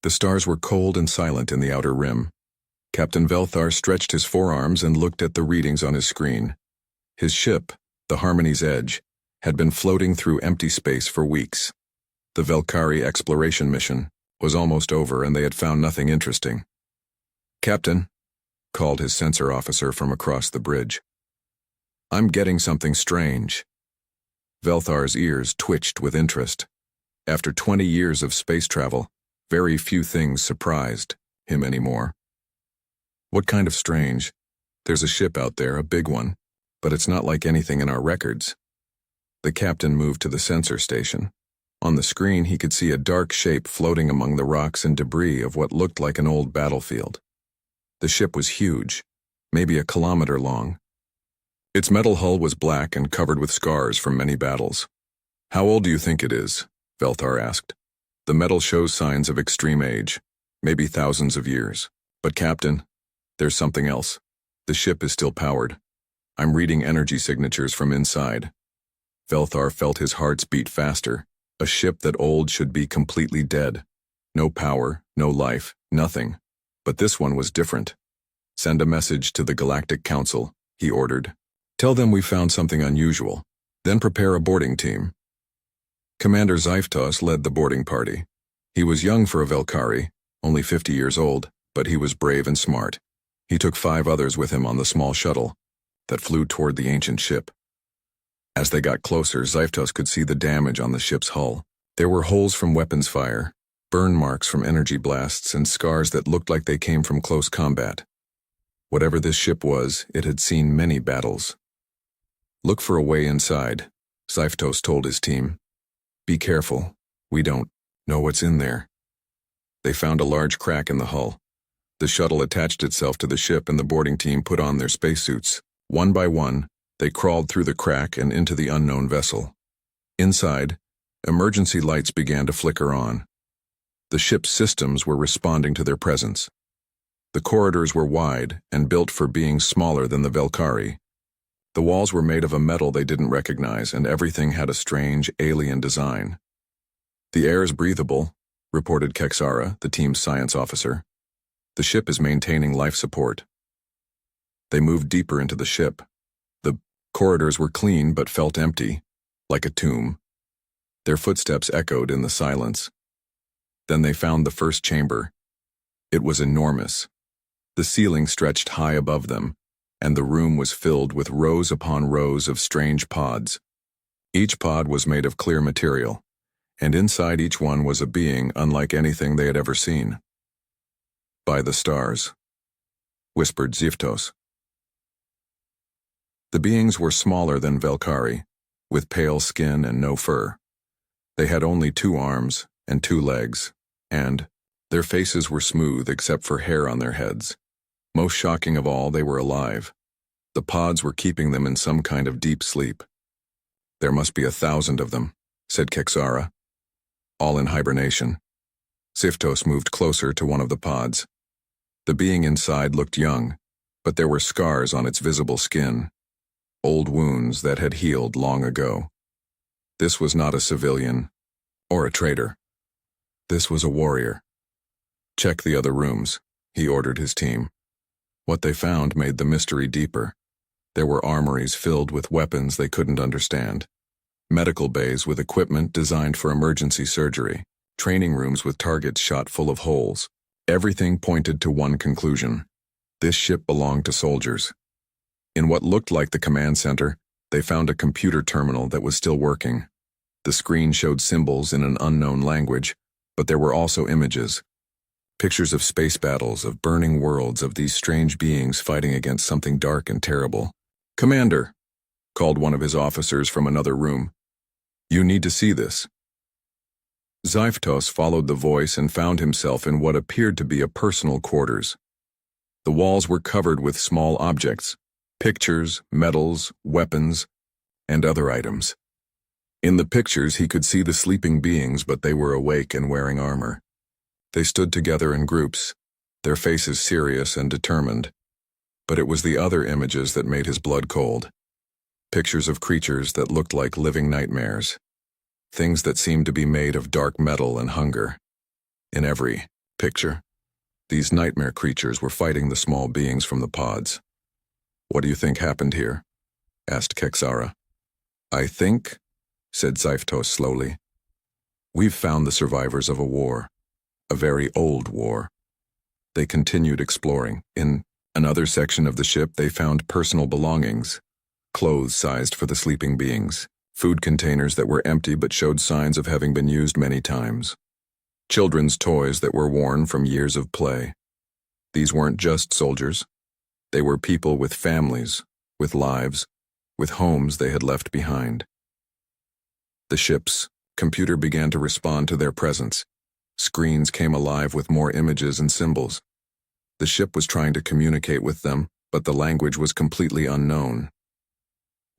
The stars were cold and silent in the outer rim. Captain Velthar stretched his forearms and looked at the readings on his screen. His ship, the Harmony's Edge, had been floating through empty space for weeks. The Velkari exploration mission was almost over and they had found nothing interesting. "Captain," called his sensor officer from across the bridge. "I'm getting something strange." Velthar's ears twitched with interest. After 20 years of space travel, very few things surprised him anymore. "What kind of strange?" "There's a ship out there, a big one, but it's not like anything in our records." The captain moved to the sensor station. On the screen he could see a dark shape floating among the rocks and debris of what looked like an old battlefield. The ship was huge, maybe a kilometer long. Its metal hull was black and covered with scars from many battles. "How old do you think it is?" Velthar asked. "The metal shows signs of extreme age, maybe thousands of years. But Captain, there's something else. The ship is still powered. I'm reading energy signatures from inside." Velthar felt his hearts beat faster. A ship that old should be completely dead. No power, no life, nothing. But this one was different. "Send a message to the Galactic Council," he ordered. "Tell them we found something unusual. Then prepare a boarding team." Commander Zyftos led the boarding party. He was young for a Velkari, only 50 years old, but he was brave and smart. He took 5 others with him on the small shuttle that flew toward the ancient ship. As they got closer, Zyftos could see the damage on the ship's hull. There were holes from weapons fire, burn marks from energy blasts, and scars that looked like they came from close combat. Whatever this ship was, it had seen many battles. "Look for a way inside," Zyftos told his team. "Be careful. We don't know what's in there." They found a large crack in the hull. The shuttle attached itself to the ship and the boarding team put on their spacesuits. One by one, they crawled through the crack and into the unknown vessel. Inside, emergency lights began to flicker on. The ship's systems were responding to their presence. The corridors were wide and built for being smaller than the Velkari. The walls were made of a metal they didn't recognize, and everything had a strange, alien design. "The air is breathable," reported Kexara, the team's science officer. "The ship is maintaining life support." They moved deeper into the ship. The corridors were clean but felt empty, like a tomb. Their footsteps echoed in the silence. Then they found the first chamber. It was enormous. The ceiling stretched high above them, and the room was filled with rows upon rows of strange pods. Each pod was made of clear material, and inside each one was a being unlike anything they had ever seen. "By the stars," whispered Zyftos. The beings were smaller than Velkari, with pale skin and no fur. They had only 2 arms and 2 legs, and their faces were smooth except for hair on their heads. Most shocking of all, they were alive. The pods were keeping them in some kind of deep sleep. "There must be 1,000 of them," said Kexara. "All in hibernation." Zyftos moved closer to one of the pods. The being inside looked young, but there were scars on its visible skin. Old wounds that had healed long ago. This was not a civilian or a traitor. This was a warrior. "Check the other rooms," he ordered his team. What they found made the mystery deeper. There were armories filled with weapons they couldn't understand, medical bays with equipment designed for emergency surgery, training rooms with targets shot full of holes. Everything pointed to one conclusion. This ship belonged to soldiers. In what looked like the command center, they found a computer terminal that was still working. The screen showed symbols in an unknown language, but there were also images. Pictures of space battles, of burning worlds, of these strange beings fighting against something dark and terrible. "Commander," called one of his officers from another room. "You need to see this." Zyftos followed the voice and found himself in what appeared to be a personal quarters. The walls were covered with small objects, pictures, medals, weapons, and other items. In the pictures he could see the sleeping beings, but they were awake and wearing armor. They stood together in groups, their faces serious and determined. But it was the other images that made his blood cold. Pictures of creatures that looked like living nightmares. Things that seemed to be made of dark metal and hunger. In every picture. These nightmare creatures were fighting the small beings from the pods. "What do you think happened here?" asked Kexara. "I think," said Zyphtos slowly, "we've found the survivors of a war. A very old war." They continued exploring. In another section of the ship, they found personal belongings, clothes sized for the sleeping beings, food containers that were empty but showed signs of having been used many times, children's toys that were worn from years of play. These weren't just soldiers. They were people with families, with lives, with homes they had left behind. The ship's computer began to respond to their presence. Screens came alive with more images and symbols. The ship was trying to communicate with them, but the language was completely unknown.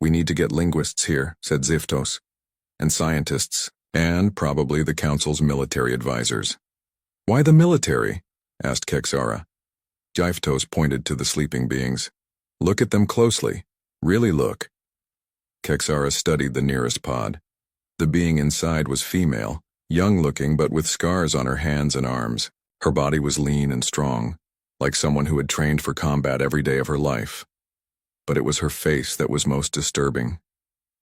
"We need to get linguists here," said Zyphtos, "and scientists, and probably the Council's military advisors." "Why the military?" asked Kexara. Zyphtos pointed to the sleeping beings. "Look at them closely. Really look." Kexara studied the nearest pod. The being inside was female, young-looking but with scars on her hands and arms. Her body was lean and strong, like someone who had trained for combat every day of her life. But it was her face that was most disturbing.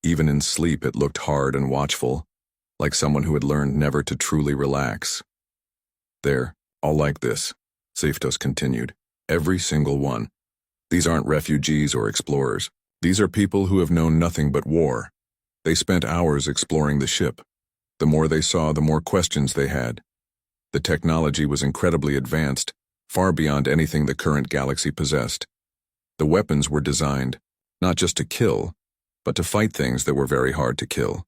Even in sleep it looked hard and watchful, like someone who had learned never to truly relax. "They're all like this," Zyphtos continued. "Every single one. These aren't refugees or explorers. These are people who have known nothing but war. They spent hours exploring the ship. The more they saw, the more questions they had. The technology was incredibly advanced, far beyond anything the current galaxy possessed. The weapons were designed, not just to kill, but to fight things that were very hard to kill.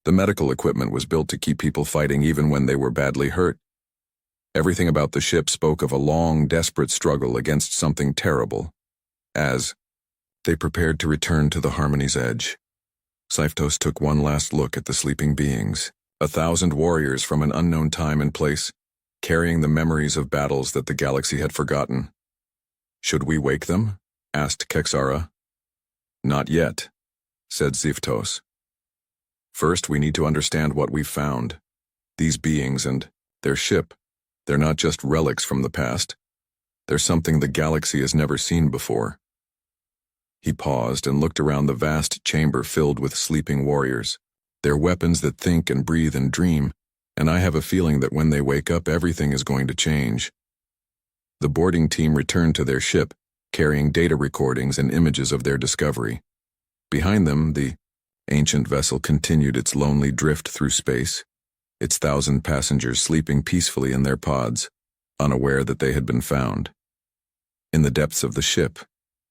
The medical equipment was built to keep people fighting even when they were badly hurt. Everything about the ship spoke of a long, desperate struggle against something terrible. As they prepared to return to the Harmony's edge, Zyphtos took one last look at the sleeping beings, 1,000 warriors from an unknown time and place, carrying the memories of battles that the galaxy had forgotten. "Should we wake them?" asked Kexara. "Not yet," said Zyphtos. "First, we need to understand what we've found. These beings and their ship, they're not just relics from the past. They're something the galaxy has never seen before." He paused and looked around the vast chamber filled with sleeping warriors. "They're weapons that think and breathe and dream, and I have a feeling that when they wake up, everything is going to change." The boarding team returned to their ship, carrying data recordings and images of their discovery. Behind them, the ancient vessel continued its lonely drift through space, its 1,000 passengers sleeping peacefully in their pods, unaware that they had been found. In the depths of the ship,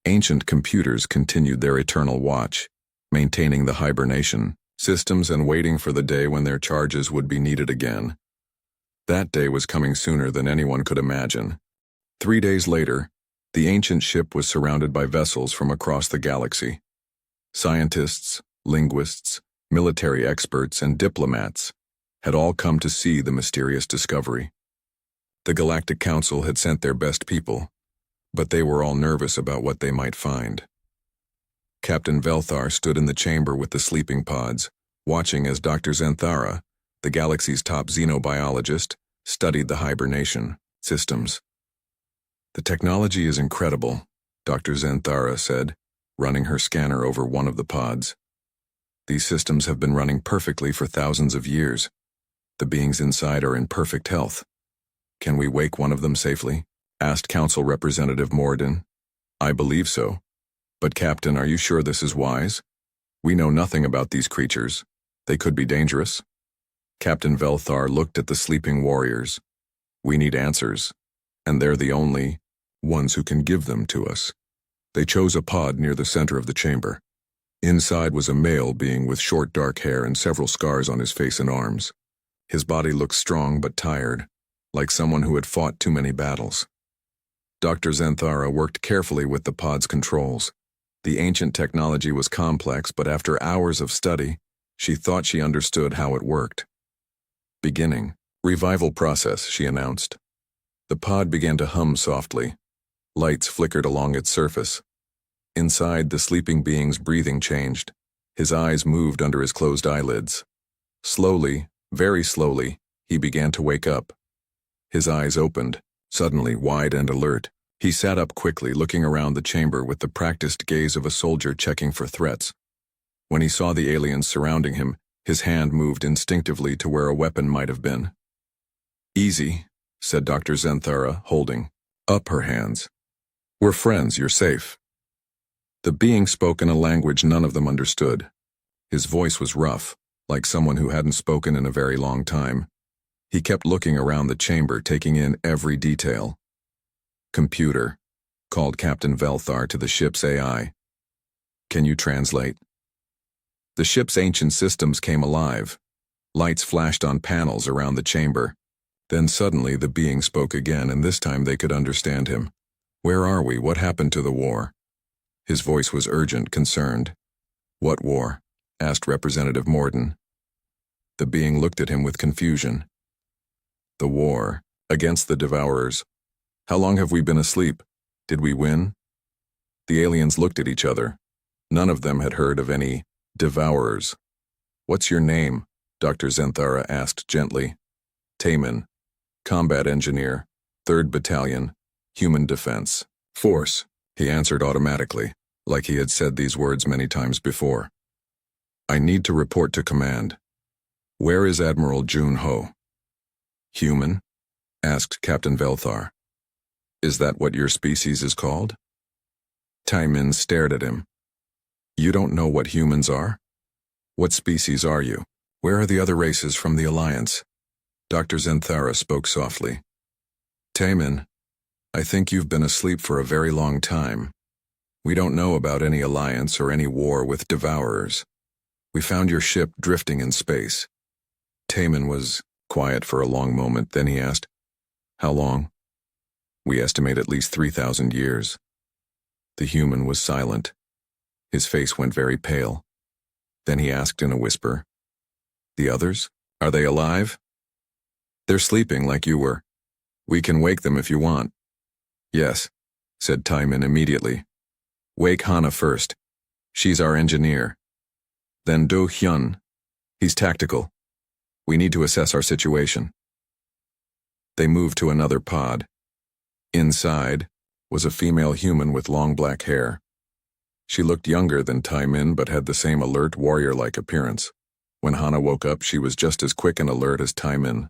ancient computers continued their eternal watch, maintaining the hibernation systems and waiting for the day when their charges would be needed again. That day was coming sooner than anyone could imagine. 3 days later, the ancient ship was surrounded by vessels from across the galaxy. Scientists, linguists, military experts, and diplomats had all come to see the mysterious discovery. The Galactic Council had sent their best people, but they were all nervous about what they might find. Captain Velthar stood in the chamber with the sleeping pods, watching as Dr. Xanthara, the galaxy's top xenobiologist, studied the hibernation systems. "The technology is incredible," Dr. Xanthara said, running her scanner over one of the pods. "These systems have been running perfectly for thousands of years. The beings inside are in perfect health. Can we wake one of them safely?" asked Council Representative Morden. "I believe so. But Captain, are you sure this is wise? We know nothing about these creatures. They could be dangerous." Captain Velthar looked at the sleeping warriors. "We need answers, and they're the only ones who can give them to us." They chose a pod near the center of the chamber. Inside was a male being with short dark hair and several scars on his face and arms. His body looked strong but tired, like someone who had fought too many battles. Dr. Xanthara worked carefully with the pod's controls. The ancient technology was complex, but after hours of study, she thought she understood how it worked. "Beginning revival process," she announced. The pod began to hum softly. Lights flickered along its surface. Inside, the sleeping being's breathing changed. His eyes moved under his closed eyelids. Slowly, very slowly, he began to wake up. His eyes opened, suddenly wide and alert. He sat up quickly, looking around the chamber with the practiced gaze of a soldier checking for threats. When he saw the aliens surrounding him, his hand moved instinctively to where a weapon might have been. "Easy," said Dr. Zenthara, holding up her hands. "We're friends, you're safe." The being spoke in a language none of them understood. His voice was rough, like someone who hadn't spoken in a very long time. He kept looking around the chamber, taking in every detail. "Computer," called Captain Velthar to the ship's AI. "Can you translate?" The ship's ancient systems came alive. Lights flashed on panels around the chamber. Then suddenly the being spoke again, and this time they could understand him. "Where are we? What happened to the war?" His voice was urgent, concerned. "What war?" asked Representative Morden. The being looked at him with confusion. "The war, against the Devourers. How long have we been asleep? Did we win?" The aliens looked at each other. None of them had heard of any Devourers. "What's your name?" Dr. Zenthara asked gently. "Taman, Combat Engineer, 3rd Battalion, Human Defense Force," he answered automatically, like he had said these words many times before. "I need to report to command. Where is Admiral Jun-Ho?" "Human?" asked Captain Velthar. "Is that what your species is called?" Taimin stared at him. "You don't know what humans are? What species are you? Where are the other races from the Alliance?" Dr. Zenthara spoke softly. "Taimin, I think you've been asleep for a very long time. We don't know about any alliance or any war with Devourers. We found your ship drifting in space." Taimin was quiet for a long moment, then he asked, "How long?" "We estimate at least 3,000 years. The human was silent. His face went very pale. Then he asked in a whisper, "The others? Are they alive?" "They're sleeping like you were. We can wake them if you want." "Yes," said Taimin immediately. "Wake Hana first. She's our engineer. Then Do Hyun. He's tactical. We need to assess our situation." They moved to another pod. Inside was a female human with long black hair. She looked younger than Taimin but had the same alert, warrior-like appearance. When Hana woke up, she was just as quick and alert as Taimin.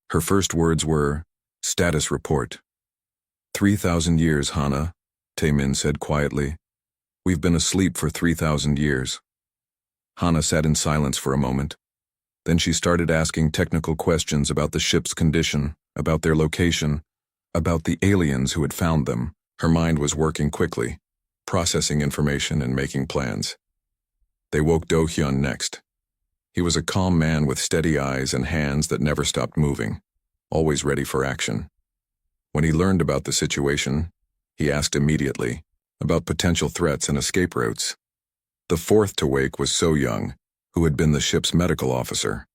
Her first words were, "Status report." 3,000 years, Hana," Taimin said quietly. "We've been asleep for 3,000 years." Hana sat in silence for a moment. Then she started asking technical questions about the ship's condition, about their location, about the aliens who had found them. Her mind was working quickly, processing information and making plans. They woke Do Hyun next. He was a calm man with steady eyes and hands that never stopped moving, always ready for action. When he learned about the situation, he asked immediately about potential threats and escape routes. The fourth to wake was So Young, who had been the ship's medical officer.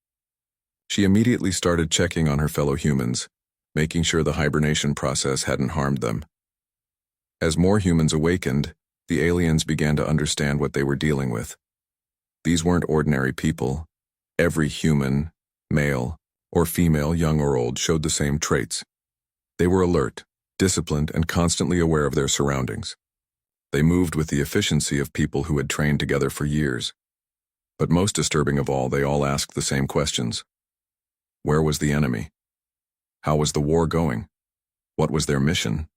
She immediately started checking on her fellow humans, making sure the hibernation process hadn't harmed them. As more humans awakened, the aliens began to understand what they were dealing with. These weren't ordinary people. Every human, male or female, young or old, showed the same traits. They were alert, disciplined, and constantly aware of their surroundings. They moved with the efficiency of people who had trained together for years. But most disturbing of all, they all asked the same questions. Where was the enemy? How was the war going? What was their mission?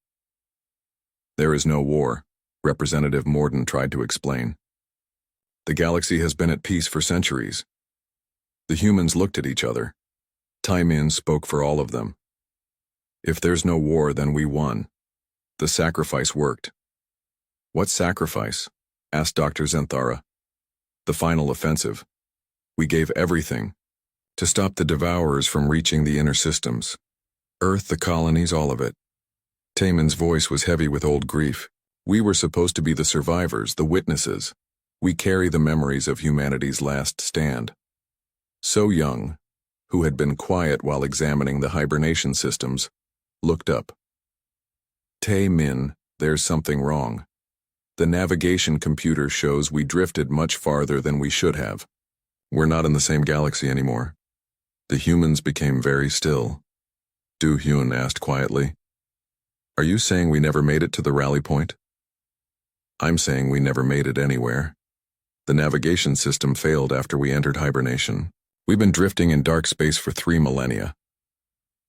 "There is no war," Representative Morden tried to explain. "The galaxy has been at peace for centuries." The humans looked at each other. Taimin spoke for all of them. "If there's no war, then we won. The sacrifice worked." "What sacrifice?" asked Dr. Zenthara. "The final offensive. We gave everything to stop the Devourers from reaching the inner systems. Earth, the colonies, all of it." Taiman's voice was heavy with old grief. "We were supposed to be the survivors, the witnesses. We carry the memories of humanity's last stand." So Young, who had been quiet while examining the hibernation systems, looked up. "Tae-min, there's something wrong. The navigation computer shows we drifted much farther than we should have. We're not in the same galaxy anymore." The humans became very still. Do-hyun asked quietly. Are you saying we never made it to the rally point? I'm saying we never made it anywhere. The navigation system failed after we entered hibernation. We've been drifting in dark space for 3 millennia.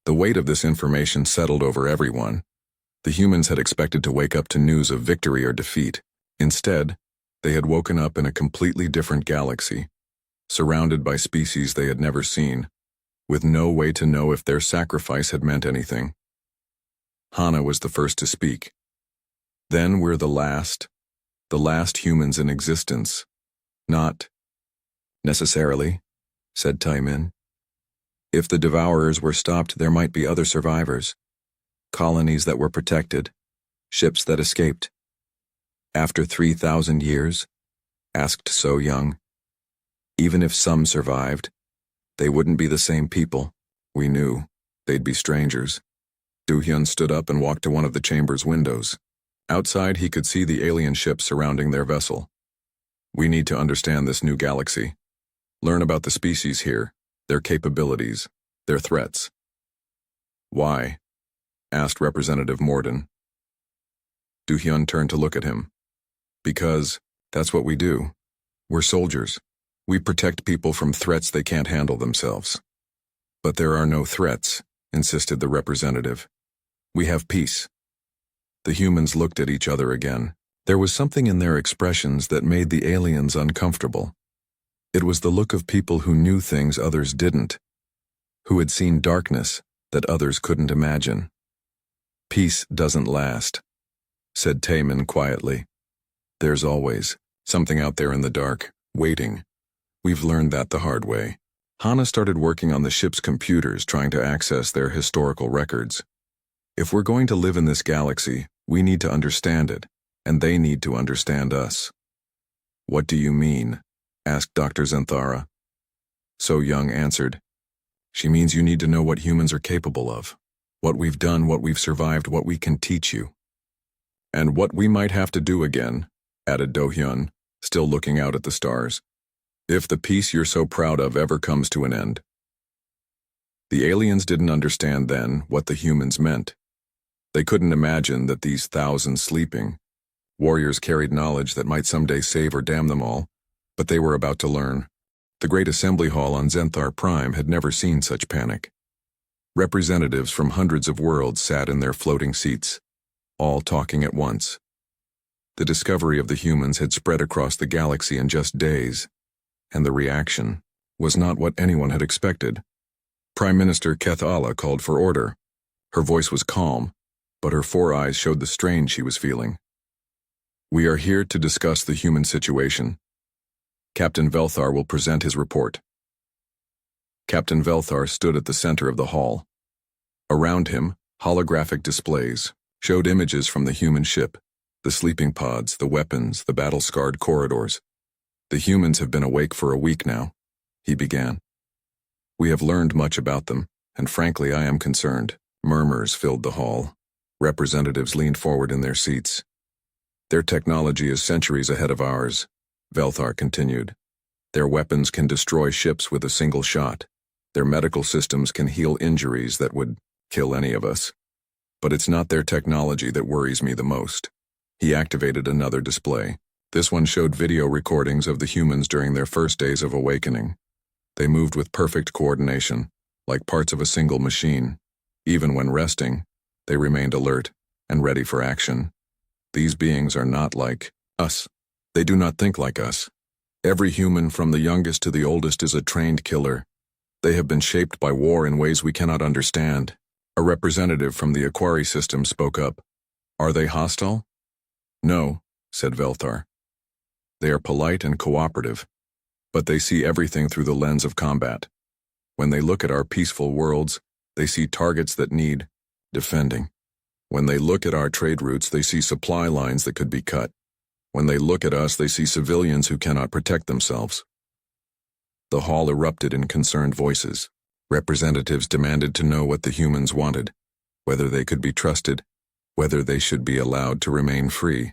The weight of this information settled over everyone. The humans had expected to wake up to news of victory or defeat. Instead, they had woken up in a completely different galaxy, surrounded by species they had never seen, with no way to know if their sacrifice had meant anything. Hana was the first to speak. Then we're the last humans in existence. Not necessarily, said Taimin. If the Devourers were stopped, there might be other survivors. Colonies that were protected, ships that escaped. After 3,000 years? Asked So Young. Even if some survived, they wouldn't be the same people. We knew. They'd be strangers. Do-hyun stood up and walked to one of the chamber's windows. Outside, he could see the alien ships surrounding their vessel. We need to understand this new galaxy. Learn about the species here, their capabilities, their threats. Why? Asked Representative Morden. Do-hyun turned to look at him. Because that's what we do. We're soldiers. We protect people from threats they can't handle themselves. But there are no threats, insisted the representative. We have peace. The humans looked at each other again. There was something in their expressions that made the aliens uncomfortable. It was the look of people who knew things others didn't, who had seen darkness that others couldn't imagine. Peace doesn't last, said Taemin quietly. There's always something out there in the dark, waiting. We've learned that the hard way. Hana started working on the ship's computers, trying to access their historical records. If we're going to live in this galaxy, we need to understand it, and they need to understand us. What do you mean? Asked Dr. Zenthara. So Young answered. She means you need to know what humans are capable of, what we've done, what we've survived, what we can teach you. And what we might have to do again, added Do-hyun, still looking out at the stars, if the peace you're so proud of ever comes to an end. The aliens didn't understand then what the humans meant. They couldn't imagine that these thousands sleeping warriors carried knowledge that might someday save or damn them all, but they were about to learn. The great assembly hall on Zenthar Prime had never seen such panic. Representatives from hundreds of worlds sat in their floating seats, all talking at once. The discovery of the humans had spread across the galaxy in just days, and the reaction was not what anyone had expected. Prime Minister Kethala called for order. Her voice was calm, but her 4 eyes showed the strain she was feeling. We are here to discuss the human situation. Captain Velthar will present his report. Captain Velthar stood at the center of the hall. Around him, holographic displays showed images from the human ship, the sleeping pods, the weapons, the battle-scarred corridors. The humans have been awake for a week now, he began. We have learned much about them, and frankly I am concerned. Murmurs filled the hall. Representatives leaned forward in their seats. Their technology is centuries ahead of ours, Velthar continued. Their weapons can destroy ships with a single shot. Their medical systems can heal injuries that would kill any of us. But it's not their technology that worries me the most. He activated another display. This one showed video recordings of the humans during their first days of awakening. They moved with perfect coordination, like parts of a single machine. Even when resting, they remained alert and ready for action. These beings are not like us. They do not think like us. Every human, from the youngest to the oldest, is a trained killer. They have been shaped by war in ways we cannot understand. A representative from the Aquari system spoke up. Are they hostile? No, said Velthar. They are polite and cooperative, but they see everything through the lens of combat. When they look at our peaceful worlds, they see targets that need defending. When they look at our trade routes, they see supply lines that could be cut. When they look at us, they see civilians who cannot protect themselves. The hall erupted in concerned voices. Representatives demanded to know what the humans wanted, whether they could be trusted, whether they should be allowed to remain free.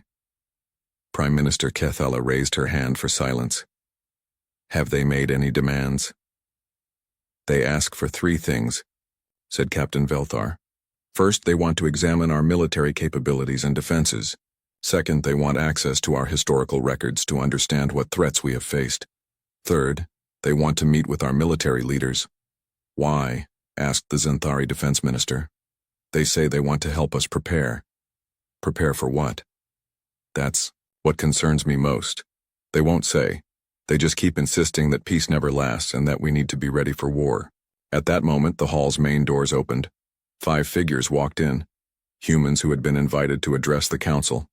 Prime Minister Kethala raised her hand for silence. Have they made any demands? They ask for 3 things: said Captain Velthar. First, they want to examine our military capabilities and defenses. Second, they want access to our historical records to understand what threats we have faced. Third, they want to meet with our military leaders. Why? Asked the Xanthari defense minister. They say they want to help us prepare. Prepare for what? That's what concerns me most. They won't say. They just keep insisting that peace never lasts and that we need to be ready for war. At that moment, the hall's main doors opened. 5 figures walked in, humans who had been invited to address the council.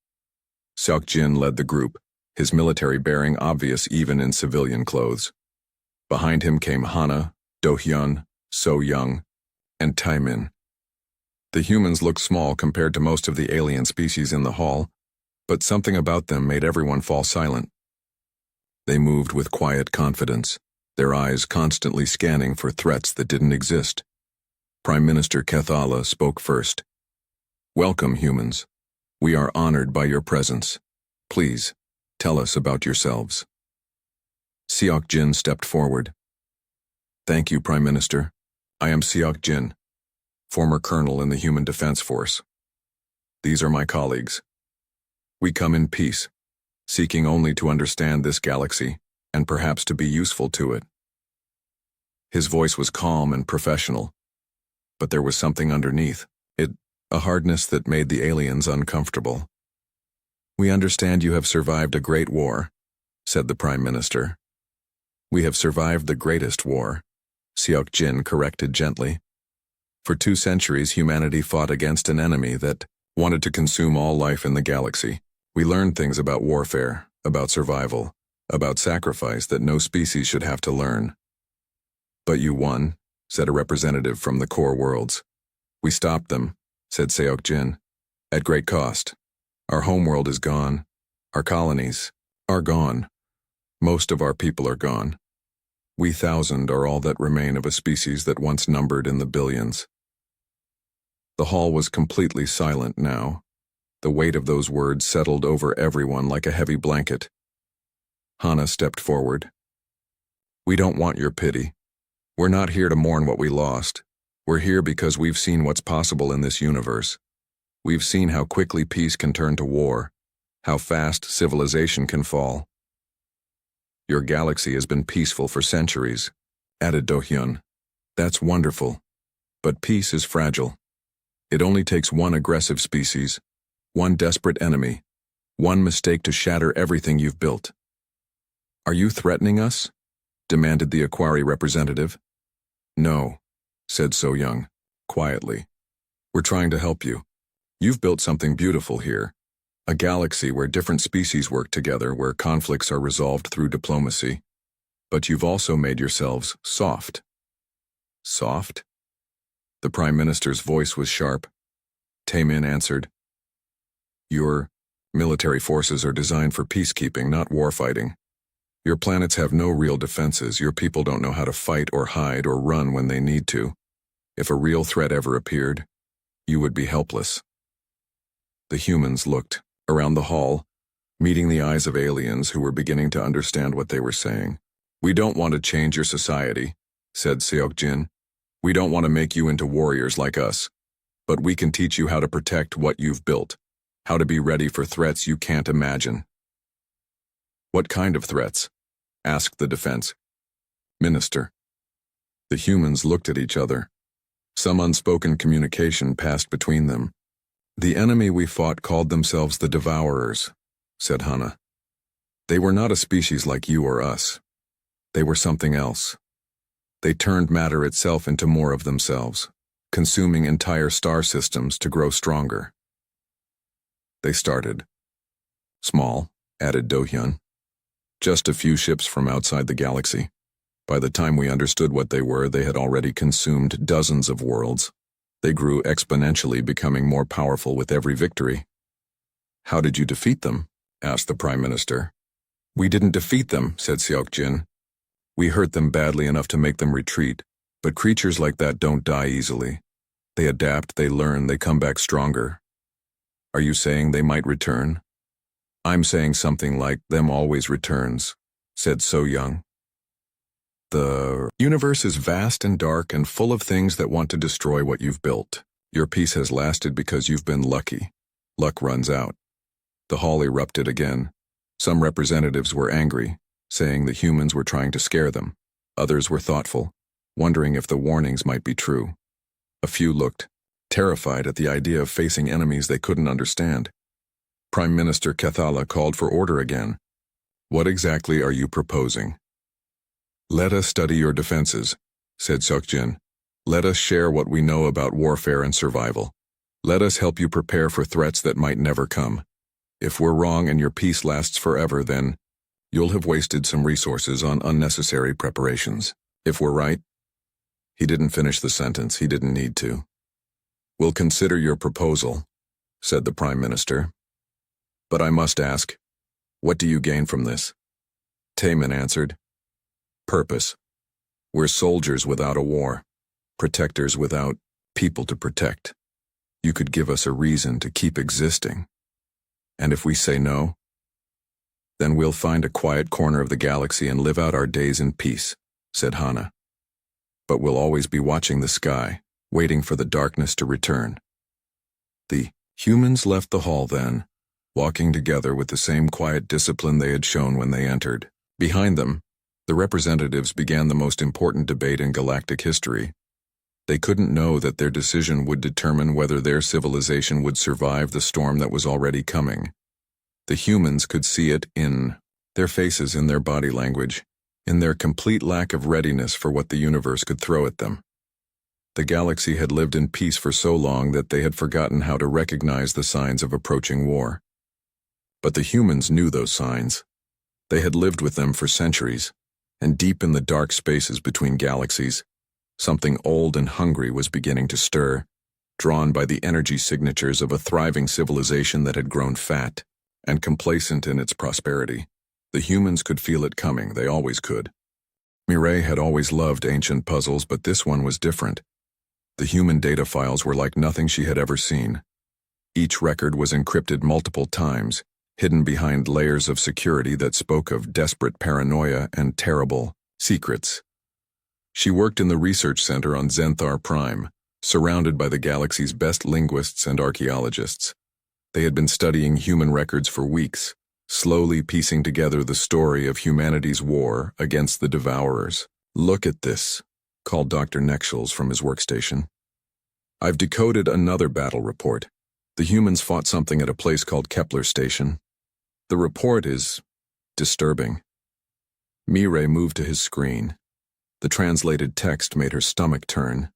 Seok-Jin led the group, his military bearing obvious even in civilian clothes. Behind him came Hana, Do-hyun, So-young, and Taemin. The humans looked small compared to most of the alien species in the hall, but something about them made everyone fall silent. They moved with quiet confidence, their eyes constantly scanning for threats that didn't exist. Prime Minister Kethala spoke first. Welcome, humans. We are honored by your presence. Please, tell us about yourselves. Seok-Jin stepped forward. Thank you, Prime Minister. I am Seok-Jin, former colonel in the Human Defense Force. These are my colleagues. We come in peace, seeking only to understand this galaxy and perhaps to be useful to it. His voice was calm and professional, but there was something underneath it, a hardness that made the aliens uncomfortable. We understand you have survived a great war, said the Prime Minister. We have survived the greatest war, Seok-Jin corrected gently. For 2 centuries, humanity fought against an enemy that wanted to consume all life in the galaxy. We learned things about warfare, about survival, about sacrifice that no species should have to learn. But you won, said a representative from the core worlds. We stopped them, said Seok-Jin, at great cost. Our homeworld is gone. Our colonies are gone. Most of our people are gone. We 1,000 are all that remain of a species that once numbered in the billions. The hall was completely silent now. The weight of those words settled over everyone like a heavy blanket. Hana stepped forward. We don't want your pity. We're not here to mourn what we lost. We're here because we've seen what's possible in this universe. We've seen how quickly peace can turn to war, how fast civilization can fall. Your galaxy has been peaceful for centuries, added Do-hyun. That's wonderful. But peace is fragile. It only takes one aggressive species, one desperate enemy, one mistake to shatter everything you've built. Are you threatening us? Demanded the Aquari representative. No, said So-young, quietly. We're trying to help you. You've built something beautiful here. A galaxy where different species work together, where conflicts are resolved through diplomacy. But you've also made yourselves soft. Soft? The Prime Minister's voice was sharp. Taemin answered. Your military forces are designed for peacekeeping, not warfighting. Your planets have no real defenses. Your people don't know how to fight or hide or run when they need to. If a real threat ever appeared, you would be helpless. The humans looked around the hall, meeting the eyes of aliens who were beginning to understand what they were saying. We don't want to change your society, said Seok-Jin. We don't want to make you into warriors like us. But we can teach you how to protect what you've built, how to be ready for threats you can't imagine. What kind of threats? Asked the defense minister. The humans looked at each other. Some unspoken communication passed between them. The enemy we fought called themselves the Devourers, said Hana. They were not a species like you or us. They were something else. They turned matter itself into more of themselves, consuming entire star systems to grow stronger. They started. Small, added Do-hyun. Just a few ships from outside the galaxy. By the time we understood what they were, they had already consumed dozens of worlds. They grew exponentially, becoming more powerful with every victory. How did you defeat them? Asked the Prime Minister. We didn't defeat them, said Seok-Jin. We hurt them badly enough to make them retreat, but creatures like that don't die easily. They adapt, they learn, they come back stronger. Are you saying they might return? I'm saying something like them always returns, said So-young. The universe is vast and dark and full of things that want to destroy what you've built. Your peace has lasted because you've been lucky. Luck runs out. The hall erupted again. Some representatives were angry, saying the humans were trying to scare them. Others were thoughtful, wondering if the warnings might be true. A few looked terrified at the idea of facing enemies they couldn't understand. Prime Minister Kethala called for order again. What exactly are you proposing? Let us study your defenses, said Sokjin. Let us share what we know about warfare and survival. Let us help you prepare for threats that might never come. If we're wrong and your peace lasts forever, then you'll have wasted some resources on unnecessary preparations. If we're right, he didn't finish the sentence, he didn't need to. We'll consider your proposal, said the Prime Minister. But I must ask, what do you gain from this? Taman answered. Purpose. We're soldiers without a war, protectors without people to protect. You could give us a reason to keep existing. And if we say no, then we'll find a quiet corner of the galaxy and live out our days in peace, said Hana. But we'll always be watching the sky, waiting for the darkness to return. The humans left the hall then, walking together with the same quiet discipline they had shown when they entered. Behind them, the representatives began the most important debate in galactic history. They couldn't know that their decision would determine whether their civilization would survive the storm that was already coming. The humans could see it in their faces, in their body language, in their complete lack of readiness for what the universe could throw at them. The galaxy had lived in peace for so long that they had forgotten how to recognize the signs of approaching war. But the humans knew those signs. They had lived with them for centuries, and deep in the dark spaces between galaxies, something old and hungry was beginning to stir, drawn by the energy signatures of a thriving civilization that had grown fat and complacent in its prosperity. The humans could feel it coming, they always could. Mireille had always loved ancient puzzles, but this one was different. The human data files were like nothing she had ever seen. Each record was encrypted multiple times, hidden behind layers of security that spoke of desperate paranoia and terrible secrets. She worked in the research center on Zenthar Prime, surrounded by the galaxy's best linguists and archaeologists. They had been studying human records for weeks, slowly piecing together the story of humanity's war against the Devourers. Look at this, called Dr. Nexels from his workstation. I've decoded another battle report. The humans fought something at a place called Kepler Station. The report is disturbing. Mireille moved to his screen. The translated text made her stomach turn.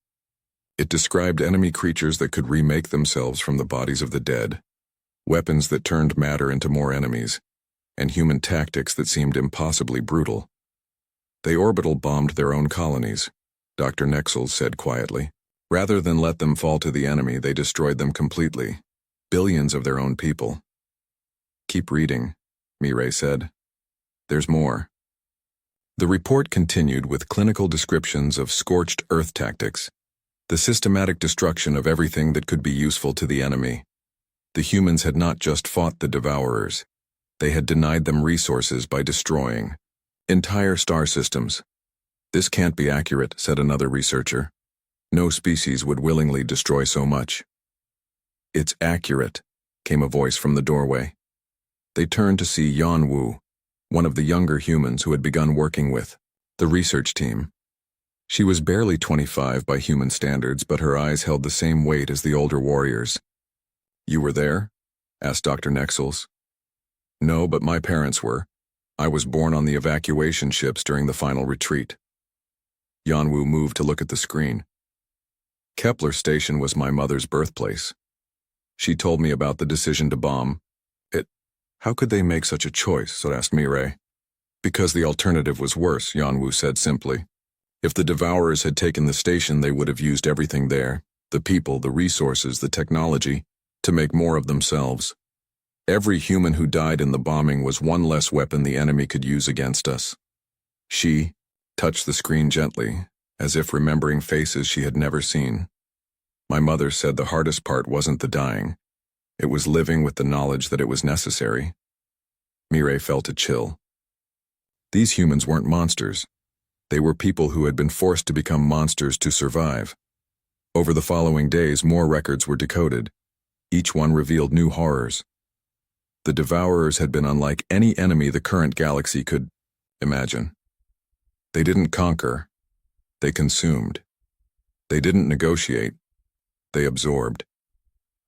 It described enemy creatures that could remake themselves from the bodies of the dead, weapons that turned matter into more enemies, and human tactics that seemed impossibly brutal. They orbital bombed their own colonies, Dr. Nexels said quietly. Rather than let them fall to the enemy, they destroyed them completely. Billions of their own people. Keep reading, Mireille said. There's more. The report continued with clinical descriptions of scorched earth tactics, the systematic destruction of everything that could be useful to the enemy. The humans had not just fought the Devourers. They had denied them resources by destroying entire star systems. This can't be accurate, said another researcher. No species would willingly destroy so much. It's accurate, came a voice from the doorway. They turned to see Yan Wu, one of the younger humans who had begun working with the research team. She was barely 25 by human standards, but her eyes held the same weight as the older warriors. You were there? Asked Dr. Nexels. No, but my parents were. I was born on the evacuation ships during the final retreat. Yan Wu moved to look at the screen. Kepler Station was my mother's birthplace. She told me about the decision to bomb. How could they make such a choice? So asked Mireille. Because the alternative was worse, Yan Wu said simply. If the Devourers had taken the station, they would have used everything there, the people, the resources, the technology, to make more of themselves. Every human who died in the bombing was one less weapon the enemy could use against us. She touched the screen gently, as if remembering faces she had never seen. My mother said the hardest part wasn't the dying. It was living with the knowledge that it was necessary. Mireille felt a chill. These humans weren't monsters. They were people who had been forced to become monsters to survive. Over the following days, more records were decoded. Each one revealed new horrors. The Devourers had been unlike any enemy the current galaxy could imagine. They didn't conquer. They consumed. They didn't negotiate. They absorbed.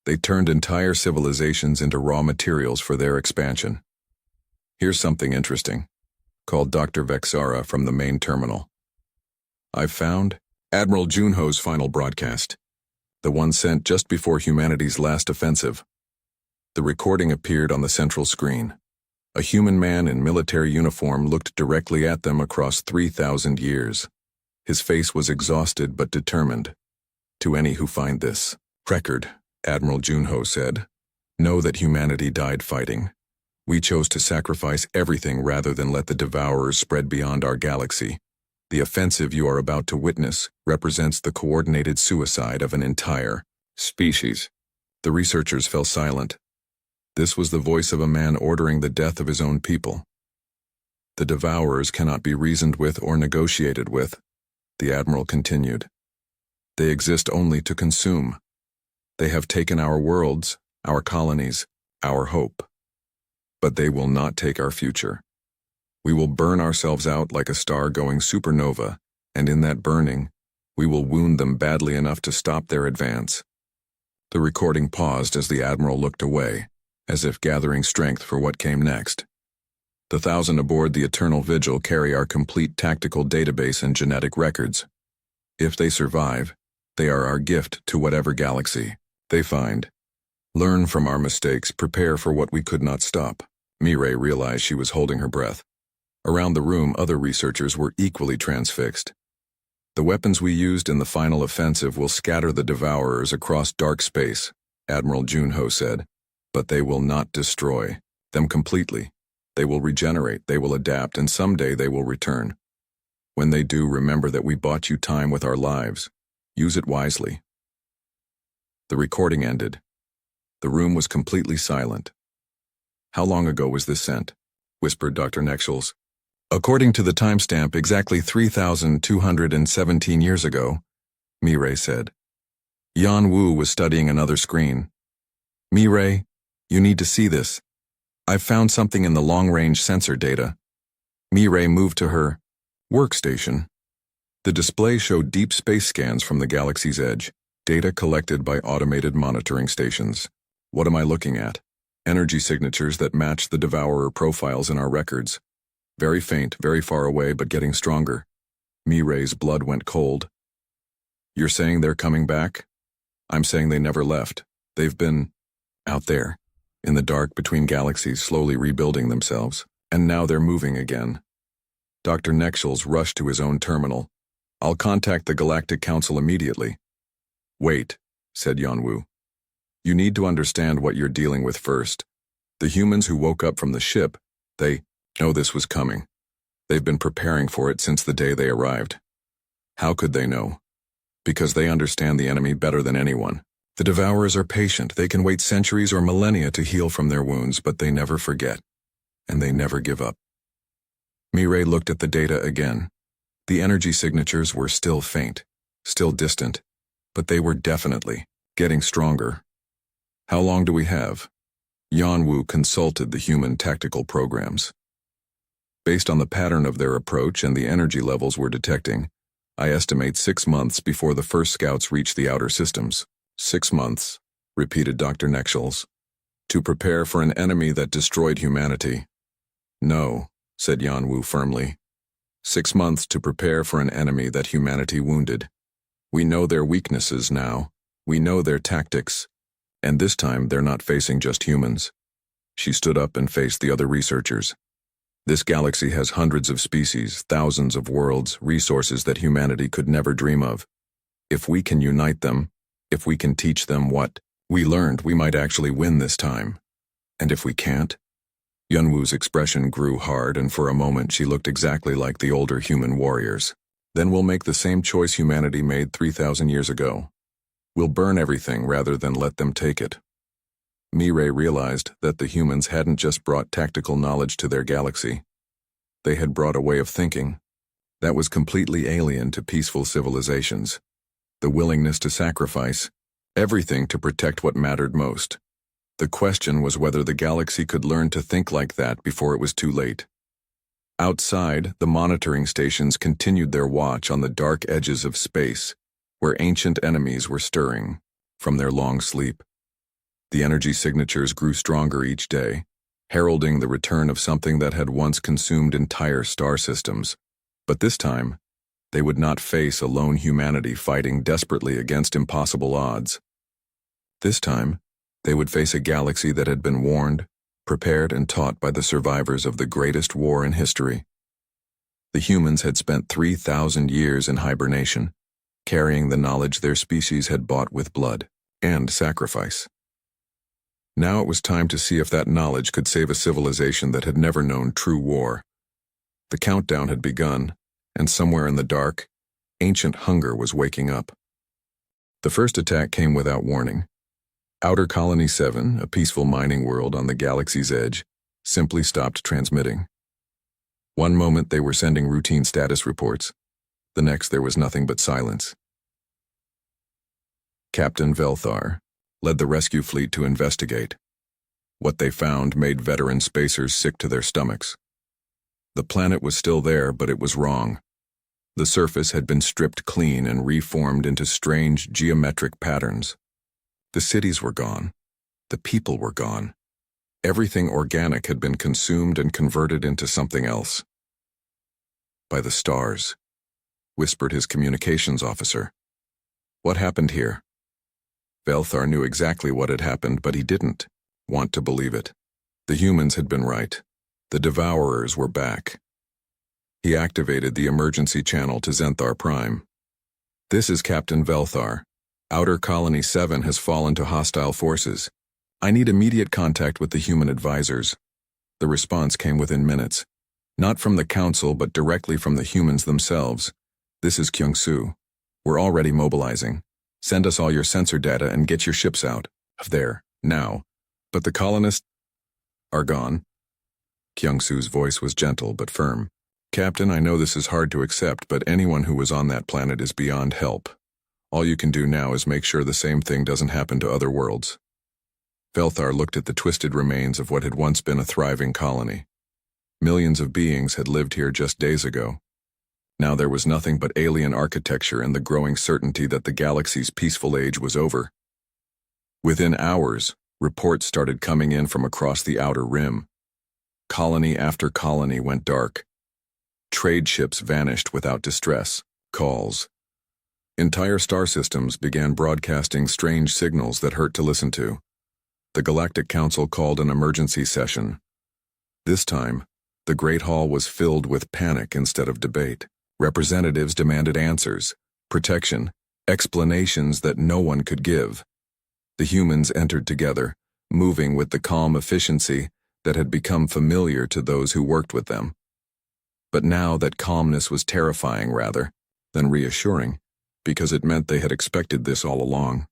They turned entire civilizations into raw materials for their expansion. Here's something interesting, called Dr. Vexara from the main terminal. I've found Admiral Junho's final broadcast, the one sent just before humanity's last offensive. The recording appeared on the central screen. A human man in military uniform looked directly at them across 3,000 years. His face was exhausted but determined. To any who find this record, Admiral Junho said, know that humanity died fighting. We chose to sacrifice everything rather than let the Devourers spread beyond our galaxy. The offensive you are about to witness represents the coordinated suicide of an entire species. The researchers fell silent. This was the voice of a man ordering the death of his own people. The Devourers cannot be reasoned with or negotiated with, the Admiral continued. They exist only to consume. They have taken our worlds, our colonies, our hope. But they will not take our future. We will burn ourselves out like a star going supernova, and in that burning, we will wound them badly enough to stop their advance. The recording paused as the Admiral looked away, as if gathering strength for what came next. The 1,000 aboard the Eternal Vigil carry our complete tactical database and genetic records. If they survive, they are our gift to whatever galaxy they find. Learn from our mistakes, prepare for what we could not stop. Mireille realized she was holding her breath. Around the room, other researchers were equally transfixed. The weapons we used in the final offensive will scatter the Devourers across dark space, Admiral Junho said, but they will not destroy them completely. They will regenerate, they will adapt, and someday they will return. When they do, remember that we bought you time with our lives. Use it wisely. The recording ended. The room was completely silent. How long ago was this sent? Whispered Dr. Nexels. According to the timestamp, exactly 3,217 years ago, Mireille said. Yan Wu was studying another screen. Mireille, you need to see this. I've found something in the long-range sensor data. Mireille moved to her workstation. The display showed deep space scans from the galaxy's edge, data collected by automated monitoring stations. What am I looking at? Energy signatures that match the Devourer profiles in our records. Very faint, very far away, but getting stronger. Mireille's blood went cold. You're saying they're coming back? I'm saying they never left. They've been out there, in the dark between galaxies, slowly rebuilding themselves, and now they're moving again. Dr. Nexels rushed to his own terminal. I'll contact the Galactic Council immediately. Wait, said Yanwu. You need to understand what you're dealing with first. The humans who woke up from the ship, they know this was coming. They've been preparing for it since the day they arrived. How could they know? Because they understand the enemy better than anyone. The Devourers are patient. They can wait centuries or millennia to heal from their wounds, but they never forget. And they never give up. Mireille looked at the data again. The energy signatures were still faint, still distant, but they were definitely getting stronger. How long do we have? Yanwu consulted the human tactical programs. Based on the pattern of their approach and the energy levels we're detecting, I estimate 6 months before the first scouts reach the outer systems. 6 months, repeated Dr. Nexels, to prepare for an enemy that destroyed humanity. No, said Yanwu firmly. 6 months to prepare for an enemy that humanity wounded. We know their weaknesses now. We know their tactics. And this time they're not facing just humans. She stood up and faced the other researchers. This galaxy has hundreds of species, thousands of worlds, resources that humanity could never dream of. If we can unite them, if we can teach them what we learned, we might actually win this time. And if we can't? Yunwu's expression grew hard, and for a moment she looked exactly like the older human warriors. Then we'll make the same choice humanity made 3,000 years ago. We'll burn everything rather than let them take it. Mireille realized that the humans hadn't just brought tactical knowledge to their galaxy. They had brought a way of thinking. That was completely alien to peaceful civilizations. The willingness to sacrifice everything to protect what mattered most. The question was whether the galaxy could learn to think like that before it was too late. Outside, the monitoring stations continued their watch on the dark edges of space, where ancient enemies were stirring from their long sleep. The energy signatures grew stronger each day, heralding the return of something that had once consumed entire star systems. But this time, they would not face a lone humanity fighting desperately against impossible odds. This time, they would face a galaxy that had been warned, prepared, and taught by the survivors of the greatest war in history. The humans had spent 3,000 years in hibernation, carrying the knowledge their species had bought with blood and sacrifice. Now it was time to see if that knowledge could save a civilization that had never known true war. The countdown had begun, and somewhere in the dark, ancient hunger was waking up. The first attack came without warning. Outer Colony 7, a peaceful mining world on the galaxy's edge, simply stopped transmitting. One moment they were sending routine status reports. The next there was nothing but silence. Captain Velthar led the rescue fleet to investigate. What they found made veteran spacers sick to their stomachs. The planet was still there, but it was wrong. The surface had been stripped clean and reformed into strange geometric patterns. The cities were gone. The people were gone. Everything organic had been consumed and converted into something else. By the stars, whispered his communications officer. What happened here? Velthar knew exactly what had happened, but he didn't want to believe it. The humans had been right. The Devourers were back. He activated the emergency channel to Zenthar Prime. This is Captain Velthar. Outer Colony 7 has fallen to hostile forces. I need immediate contact with the human advisors. The response came within minutes. Not from the Council, but directly from the humans themselves. This is Kyung-Soo. We're already mobilizing. Send us all your sensor data and get your ships out of there, now. But the colonists are gone. Kyung-Soo's voice was gentle but firm. Captain, I know this is hard to accept, but anyone who was on that planet is beyond help. All you can do now is make sure the same thing doesn't happen to other worlds. Velthar looked at the twisted remains of what had once been a thriving colony. Millions of beings had lived here just days ago. Now there was nothing but alien architecture and the growing certainty that the galaxy's peaceful age was over. Within hours, reports started coming in from across the outer rim. Colony after colony went dark. Trade ships vanished without distress calls. Entire star systems began broadcasting strange signals that hurt to listen to. The Galactic Council called an emergency session. This time, the Great Hall was filled with panic instead of debate. Representatives demanded answers, protection, explanations that no one could give. The humans entered together, moving with the calm efficiency that had become familiar to those who worked with them. But now that calmness was terrifying rather than reassuring, because it meant they had expected this all along.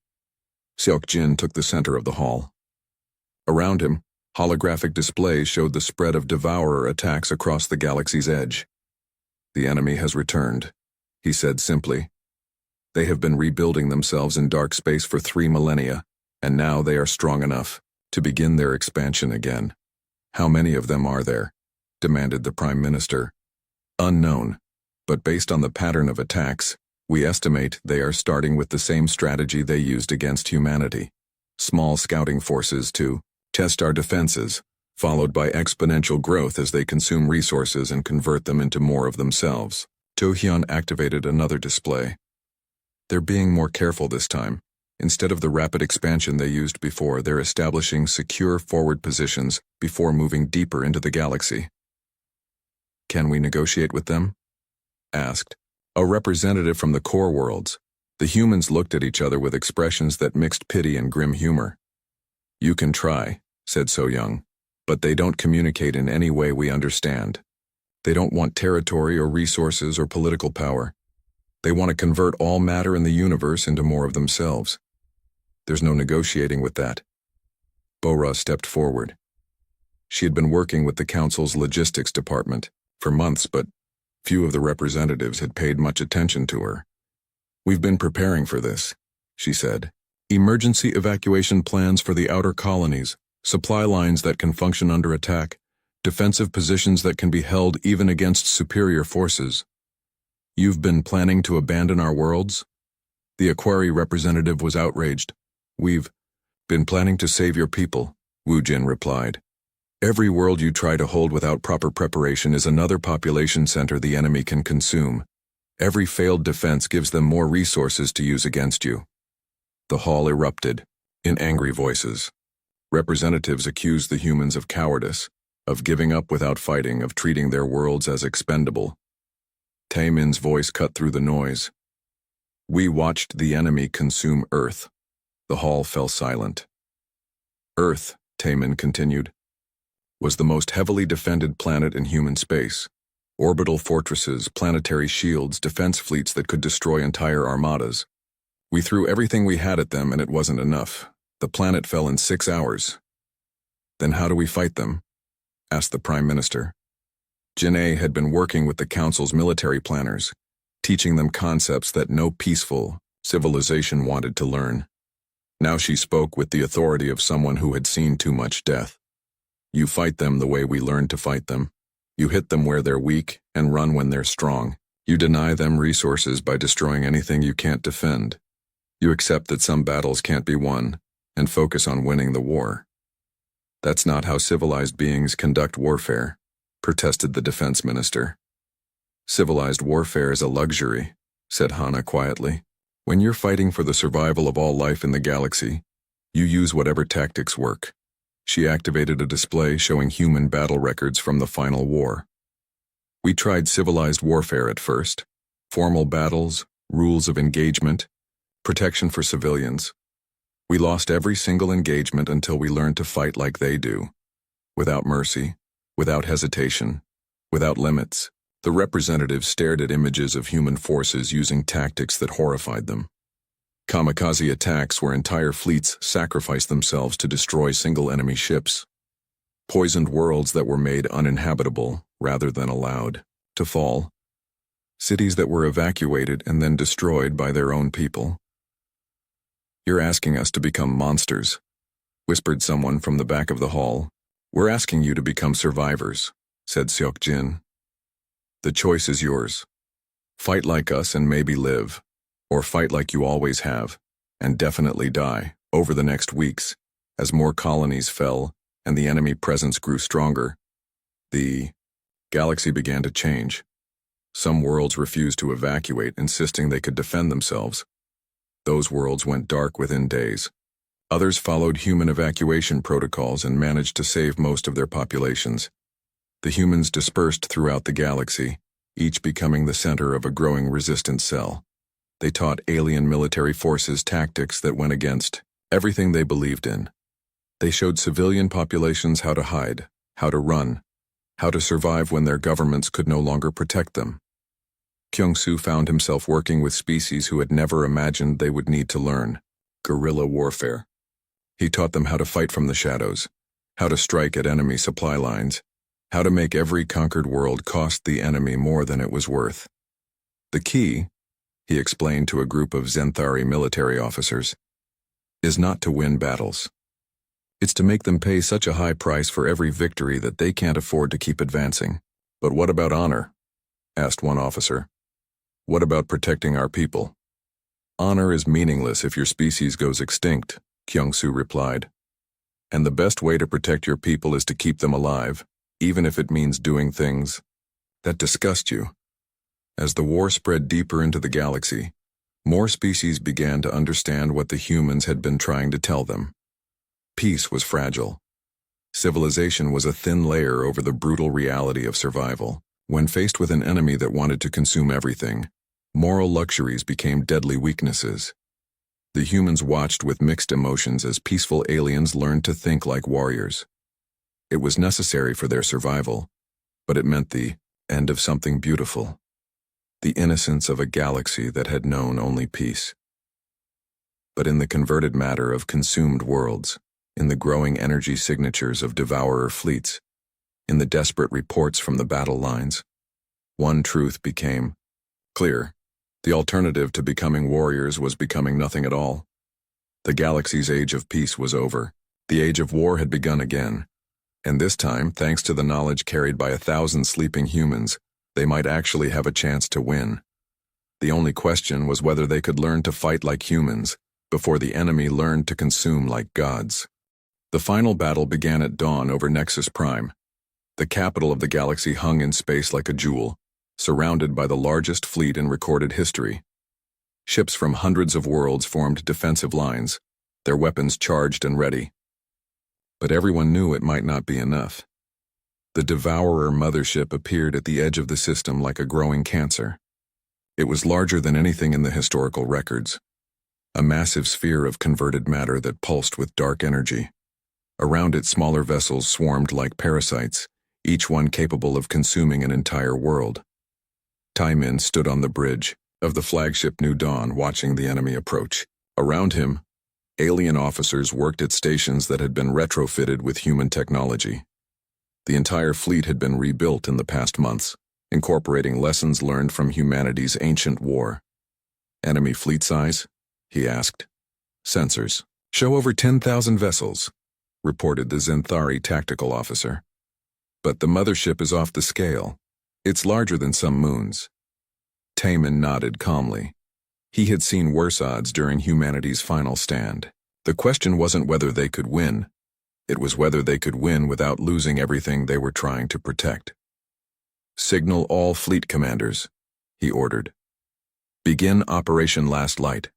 Seok-Jin took the center of the hall. Around him, holographic displays showed the spread of Devourer attacks across the galaxy's edge. The enemy has returned, he said simply. They have been rebuilding themselves in dark space for 3 millennia, and now they are strong enough to begin their expansion again. How many of them are there? Demanded the Prime Minister. Unknown, but based on the pattern of attacks, we estimate they are starting with the same strategy they used against humanity. Small scouting forces to test our defenses, followed by exponential growth as they consume resources and convert them into more of themselves. To-hyun activated another display. They're being more careful this time. Instead of the rapid expansion they used before, they're establishing secure forward positions before moving deeper into the galaxy. Can we negotiate with them? Asked a representative from the core worlds. The humans looked at each other with expressions that mixed pity and grim humor. You can try, said So-Young, but they don't communicate in any way we understand. They don't want territory or resources or political power. They want to convert all matter in the universe into more of themselves. There's no negotiating with that. Bora stepped forward. She had been working with the Council's logistics department for months, but Few of the representatives had paid much attention to her. "We've been preparing for this," she said. "Emergency evacuation plans for the outer colonies, supply lines that can function under attack, defensive positions that can be held even against superior forces. You've been planning to abandon our worlds?" The Aquari representative was outraged. "We've been planning to save your people," Wu Jin replied. "Every world you try to hold without proper preparation is another population center the enemy can consume. Every failed defense gives them more resources to use against you." The hall erupted, in angry voices. Representatives accused the humans of cowardice, of giving up without fighting, of treating their worlds as expendable. Taemin's voice cut through the noise. "We watched the enemy consume Earth." The hall fell silent. "Earth," Taemin continued, "was the most heavily defended planet in human space. Orbital fortresses, planetary shields, defense fleets that could destroy entire armadas. We threw everything we had at them and it wasn't enough. The planet fell in 6 hours. Then how do we fight them?" asked the Prime Minister. Janae had been working with the Council's military planners, teaching them concepts that no peaceful civilization wanted to learn. Now she spoke with the authority of someone who had seen too much death. "You fight them the way we learned to fight them. You hit them where they're weak and run when they're strong. You deny them resources by destroying anything you can't defend. You accept that some battles can't be won and focus on winning the war. That's not how civilized beings conduct warfare," protested the defense minister. "Civilized warfare is a luxury," said Hana quietly. "When you're fighting for the survival of all life in the galaxy, you use whatever tactics work." She activated a display showing human battle records from the final war. "We tried civilized warfare at first. Formal battles, rules of engagement, protection for civilians. We lost every single engagement until we learned to fight like they do. Without mercy, without hesitation, without limits." The representatives stared at images of human forces using tactics that horrified them. Kamikaze attacks where entire fleets sacrificed themselves to destroy single enemy ships. Poisoned worlds that were made uninhabitable rather than allowed to fall. Cities that were evacuated and then destroyed by their own people. "You're asking us to become monsters," whispered someone from the back of the hall. "We're asking you to become survivors," said Seok Jin. "The choice is yours. Fight like us and maybe live, or fight like you always have, and definitely die." Over the next weeks, as more colonies fell and the enemy presence grew stronger, the galaxy began to change. Some worlds refused to evacuate, insisting they could defend themselves. Those worlds went dark within days. Others followed human evacuation protocols and managed to save most of their populations. The humans dispersed throughout the galaxy, each becoming the center of a growing resistance cell. They taught alien military forces tactics that went against everything they believed in. They showed civilian populations how to hide, how to run, how to survive when their governments could no longer protect them. Kyung-soo found himself working with species who had never imagined they would need to learn guerrilla warfare. He taught them how to fight from the shadows, how to strike at enemy supply lines, how to make every conquered world cost the enemy more than it was worth. "The key," he explained to a group of Zenthari military officers, "is not to win battles. It's to make them pay such a high price for every victory that they can't afford to keep advancing." "But what about honor?" asked one officer. "What about protecting our people?" "Honor is meaningless if your species goes extinct," Kyung-soo replied. "And the best way to protect your people is to keep them alive, even if it means doing things that disgust you." As the war spread deeper into the galaxy, more species began to understand what the humans had been trying to tell them. Peace was fragile. Civilization was a thin layer over the brutal reality of survival. When faced with an enemy that wanted to consume everything, moral luxuries became deadly weaknesses. The humans watched with mixed emotions as peaceful aliens learned to think like warriors. It was necessary for their survival, but it meant the end of something beautiful. The innocence of a galaxy that had known only peace. But in the converted matter of consumed worlds, in the growing energy signatures of devourer fleets, in the desperate reports from the battle lines, One truth became clear. The alternative to becoming warriors was becoming nothing at all. The galaxy's age of peace was over. The age of war had begun again. And this time, thanks to the knowledge carried by 1,000 sleeping humans, they might actually have a chance to win. The only question was whether they could learn to fight like humans before the enemy learned to consume like gods. The final battle began at dawn over Nexus Prime. The capital of the galaxy hung in space like a jewel, surrounded by the largest fleet in recorded history. Ships from hundreds of worlds formed defensive lines, their weapons charged and ready. But everyone knew it might not be enough. The Devourer mothership appeared at the edge of the system like a growing cancer. It was larger than anything in the historical records, a massive sphere of converted matter that pulsed with dark energy. Around it, smaller vessels swarmed like parasites, each one capable of consuming an entire world. Taimin stood on the bridge of the flagship New Dawn, watching the enemy approach. Around him, alien officers worked at stations that had been retrofitted with human technology. The entire fleet had been rebuilt in the past months, incorporating lessons learned from humanity's ancient war. Enemy fleet size? He asked. Sensors. Show over 10,000 vessels, reported the Zenthari tactical officer. But the mothership is off the scale. It's larger than some moons. Taimin nodded calmly. He had seen worse odds during humanity's final stand. The question wasn't whether they could win. It was whether they could win without losing everything they were trying to protect. Signal all fleet commanders, he ordered. Begin Operation Last Light.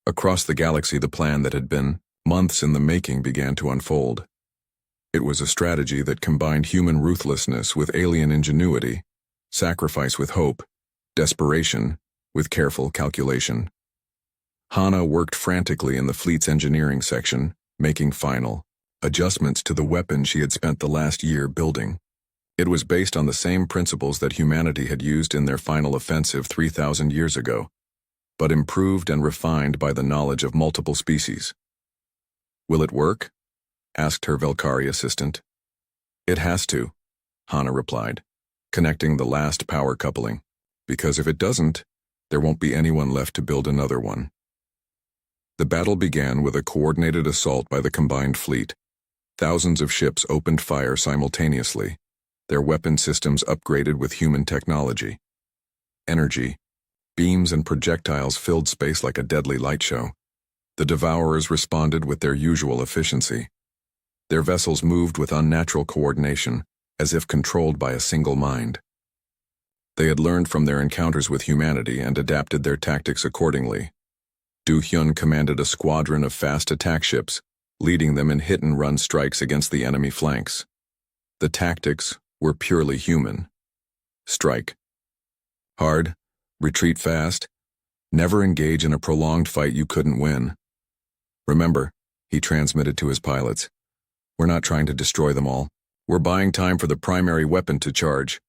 Across the galaxy, the plan that had been months in the making began to unfold. It was a strategy that combined human ruthlessness with alien ingenuity, sacrifice with hope, desperation with careful calculation. Hana worked frantically in the fleet's engineering section, making final adjustments to the weapon she had spent the last year building. It was based on the same principles that humanity had used in their final offensive 3,000 years ago, but improved and refined by the knowledge of multiple species. Will it work? Asked her Velkari assistant. It has to, Hana replied, connecting the last power coupling, because if it doesn't, there won't be anyone left to build another one. The battle began with a coordinated assault by the combined fleet. Thousands of ships opened fire simultaneously, their weapon systems upgraded with human technology. Energy, beams and projectiles filled space like a deadly light show. The Devourers responded with their usual efficiency. Their vessels moved with unnatural coordination, as if controlled by a single mind. They had learned from their encounters with humanity and adapted their tactics accordingly. Du Hyun commanded a squadron of fast attack ships, leading them in hit-and-run strikes against the enemy flanks. The tactics were purely human. Strike hard, retreat fast, never engage in a prolonged fight you couldn't win. Remember, he transmitted to his pilots, we're not trying to destroy them all. We're buying time for the primary weapon to charge.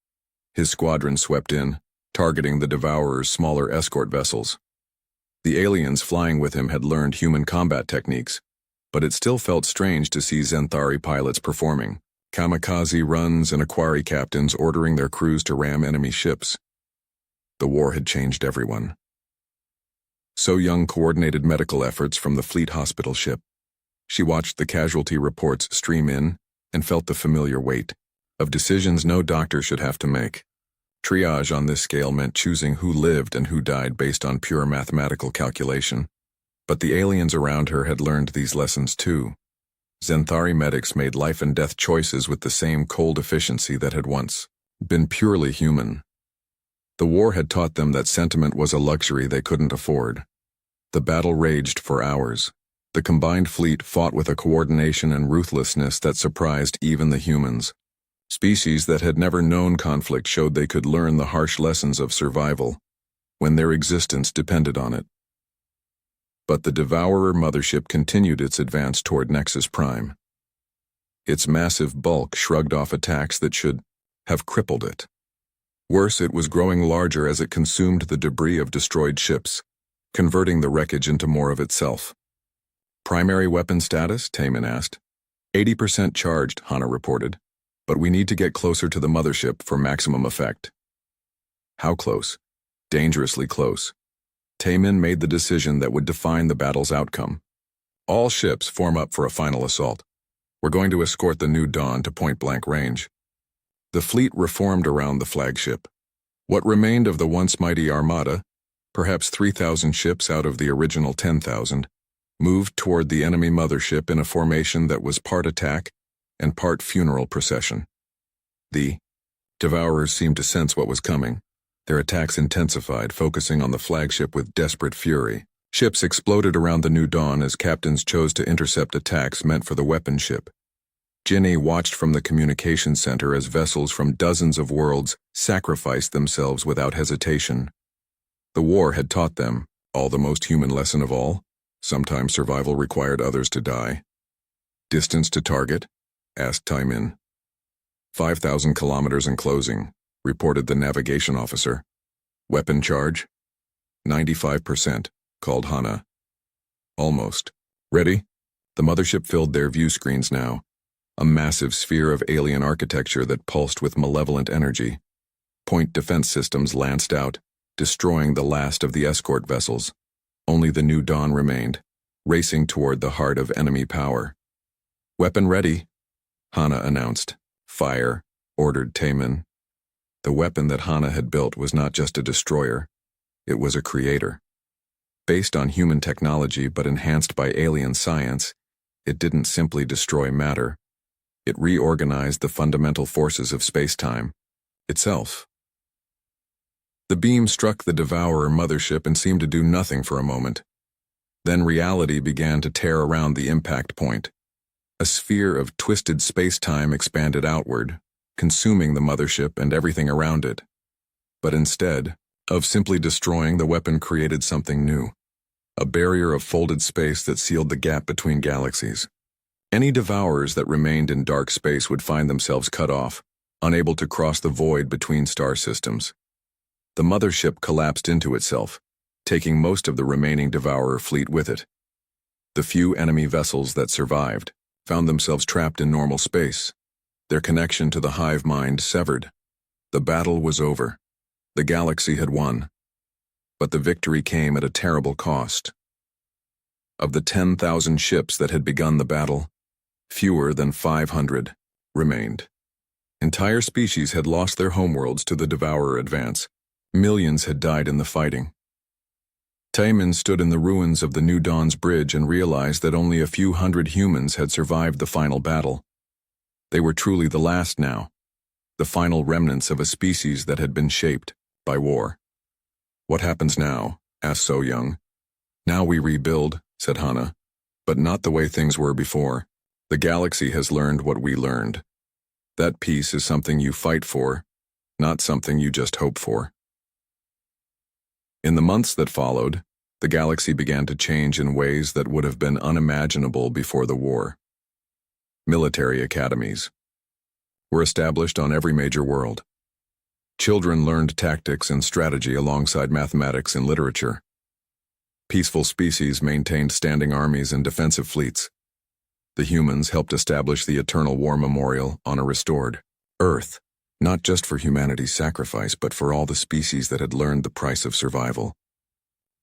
His squadron swept in, targeting the Devourer's smaller escort vessels. The aliens flying with him had learned human combat techniques, but it still felt strange to see Zenthari pilots performing kamikaze runs and Aquari captains ordering their crews to ram enemy ships. The war had changed everyone. So Young coordinated medical efforts from the fleet hospital ship. She watched the casualty reports stream in and felt the familiar weight of decisions no doctor should have to make. Triage on this scale meant choosing who lived and who died based on pure mathematical calculation. But the aliens around her had learned these lessons too. Zenthari medics made life and death choices with the same cold efficiency that had once been purely human. The war had taught them that sentiment was a luxury they couldn't afford. The battle raged for hours. The combined fleet fought with a coordination and ruthlessness that surprised even the humans. Species that had never known conflict showed they could learn the harsh lessons of survival when their existence depended on it. But the Devourer mothership continued its advance toward Nexus Prime. Its massive bulk shrugged off attacks that should have crippled it. Worse, it was growing larger as it consumed the debris of destroyed ships, converting the wreckage into more of itself. Primary weapon status? Taimin asked. 80% charged, Hana reported. But we need to get closer to the mothership for maximum effect. How close? Dangerously close. Taemin made the decision that would define the battle's outcome. All ships form up for a final assault. We're going to escort the new dawn to point-blank range. The fleet reformed around the flagship. What remained of the once mighty armada, perhaps 3,000 ships out of the original 10,000, moved toward the enemy mothership in a formation that was part attack and part funeral procession. The Devourers seemed to sense what was coming. Their attacks intensified, focusing on the flagship with desperate fury. Ships exploded around the new dawn as captains chose to intercept attacks meant for the weapon ship. Ginny watched from the communication center as vessels from dozens of worlds sacrificed themselves without hesitation. The war had taught them, all the most human lesson of all, sometimes survival required others to die. Distance to target? Asked Taemin. 5,000 kilometers and closing, reported the navigation officer. Weapon charge? 95%, called Hana. Almost. Ready? The mothership filled their view screens now, a massive sphere of alien architecture that pulsed with malevolent energy. Point defense systems lanced out, destroying the last of the escort vessels. Only the new dawn remained, racing toward the heart of enemy power. Weapon ready, Hana announced. Fire, ordered Taemin. The weapon that Hana had built was not just a destroyer, it was a creator. Based on human technology but enhanced by alien science, it didn't simply destroy matter. It reorganized the fundamental forces of space-time itself. The beam struck the Devourer mothership and seemed to do nothing for a moment. Then reality began to tear around the impact point. A sphere of twisted space-time expanded outward, consuming the mothership and everything around it. But instead of simply destroying, the weapon created something new. A barrier of folded space that sealed the gap between galaxies. Any Devourers that remained in dark space would find themselves cut off, unable to cross the void between star systems. The mothership collapsed into itself, taking most of the remaining Devourer fleet with it. The few enemy vessels that survived found themselves trapped in normal space, their connection to the hive mind severed. The battle was over. The galaxy had won. But the victory came at a terrible cost. Of the 10,000 ships that had begun the battle, fewer than 500 remained. Entire species had lost their homeworlds to the Devourer advance. Millions had died in the fighting. Taemin stood in the ruins of the New Dawn's bridge and realized that only a few hundred humans had survived the final battle. They were truly the last now, the final remnants of a species that had been shaped by war. What happens now? Asked So Young. Now we rebuild, said Hana, but not the way things were before. The galaxy has learned what we learned. That peace is something you fight for, not something you just hope for. In the months that followed, the galaxy began to change in ways that would have been unimaginable before the war. Military academies were established on every major world. Children learned tactics and strategy alongside mathematics and literature. Peaceful species maintained standing armies and defensive fleets. The humans helped establish the Eternal War Memorial on a restored Earth, not just for humanity's sacrifice, but for all the species that had learned the price of survival.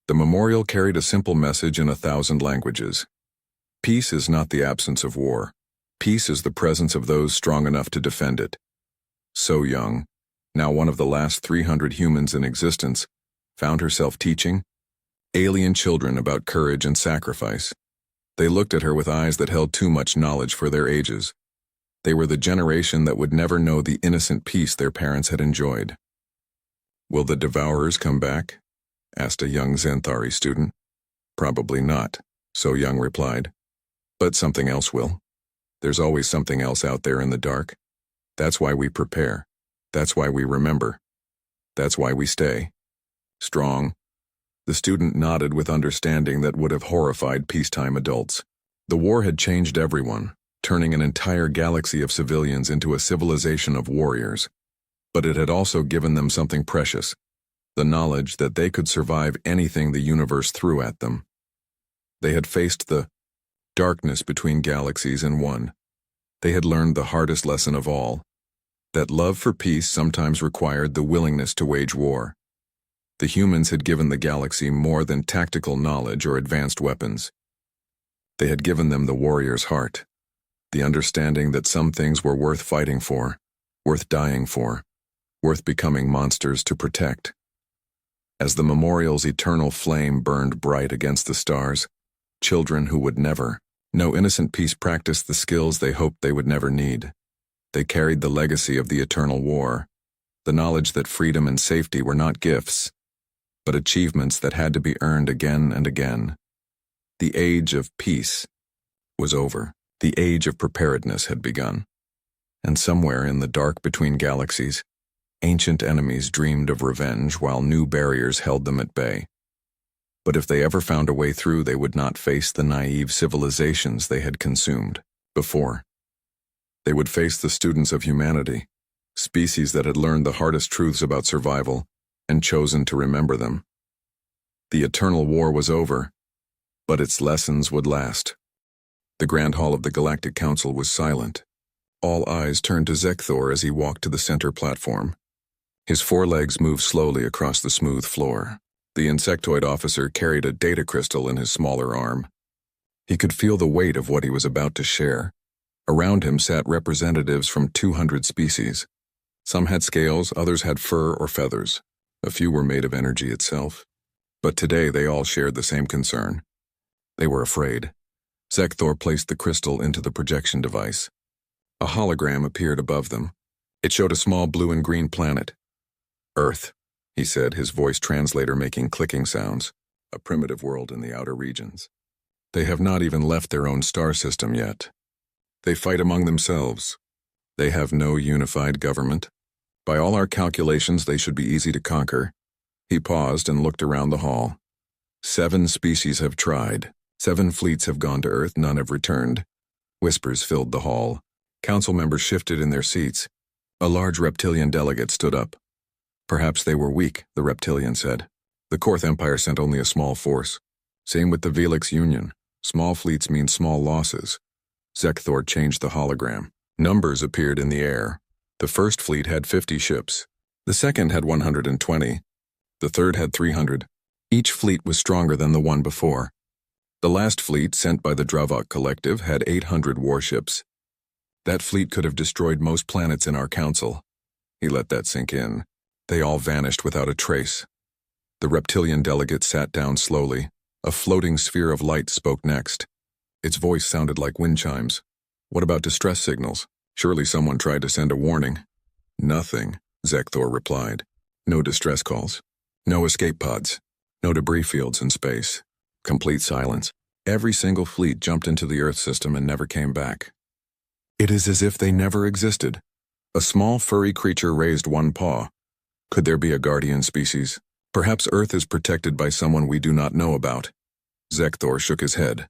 The memorial carried a simple message in 1,000 languages. Peace is not the absence of war. Peace is the presence of those strong enough to defend it. So Young, now one of the last 300 humans in existence, found herself teaching alien children about courage and sacrifice. They looked at her with eyes that held too much knowledge for their ages. They were the generation that would never know the innocent peace their parents had enjoyed. Will the Devourers come back? Asked a young Xanthari student. Probably not, So Young replied. But something else will. There's always something else out there in the dark. That's why we prepare. That's why we remember. That's why we stay. Strong. The student nodded with understanding that would have horrified peacetime adults. The war had changed everyone, turning an entire galaxy of civilians into a civilization of warriors. But it had also given them something precious, the knowledge that they could survive anything the universe threw at them. They had faced the darkness between galaxies and won. They had learned the hardest lesson of all. That love for peace sometimes required the willingness to wage war. The humans had given the galaxy more than tactical knowledge or advanced weapons. They had given them the warrior's heart, the understanding that some things were worth fighting for, worth dying for, worth becoming monsters to protect. As the memorial's eternal flame burned bright against the stars, children who would never know innocent peace practiced the skills they hoped they would never need. They carried the legacy of the eternal war, the knowledge that freedom and safety were not gifts, but achievements that had to be earned again and again. The age of peace was over. The age of preparedness had begun. And somewhere in the dark between galaxies, ancient enemies dreamed of revenge while new barriers held them at bay. But if they ever found a way through, they would not face the naive civilizations they had consumed before. They would face the students of humanity, species that had learned the hardest truths about survival and chosen to remember them. The eternal war was over, but its lessons would last. The Grand Hall of the Galactic Council was silent. All eyes turned to Zekthor as he walked to the center platform. His forelegs moved slowly across the smooth floor. The insectoid officer carried a data crystal in his smaller arm. He could feel the weight of what he was about to share. Around him sat representatives from 200 species. Some had scales, others had fur or feathers. A few were made of energy itself. But today they all shared the same concern. They were afraid. Zekthor placed the crystal into the projection device. A hologram appeared above them. It showed a small blue and green planet. Earth, he said, his voice translator making clicking sounds. A primitive world in the outer regions. They have not even left their own star system yet. They fight among themselves. They have no unified government. By all our calculations, they should be easy to conquer. He paused and looked around the hall. 7 species have tried. 7 fleets have gone to Earth, none have returned. Whispers filled the hall. Council members shifted in their seats. A large reptilian delegate stood up. Perhaps they were weak, the reptilian said. The Korth Empire sent only a small force. Same with the Velix Union. Small fleets mean small losses. Zekthor changed the hologram. Numbers appeared in the air. The first fleet had 50 ships. The second had 120. The third had 300. Each fleet was stronger than the one before. The last fleet, sent by the Dravok Collective, had 800 warships. That fleet could have destroyed most planets in our council. He let that sink in. They all vanished without a trace. The reptilian delegate sat down slowly. A floating sphere of light spoke next. Its voice sounded like wind chimes. What about distress signals? Surely someone tried to send a warning. Nothing, Zekthor replied. No distress calls. No escape pods. No debris fields in space. Complete silence. Every single fleet jumped into the Earth system and never came back. It is as if they never existed. A small furry creature raised one paw. Could there be a guardian species? Perhaps Earth is protected by someone we do not know about. Zekthor shook his head.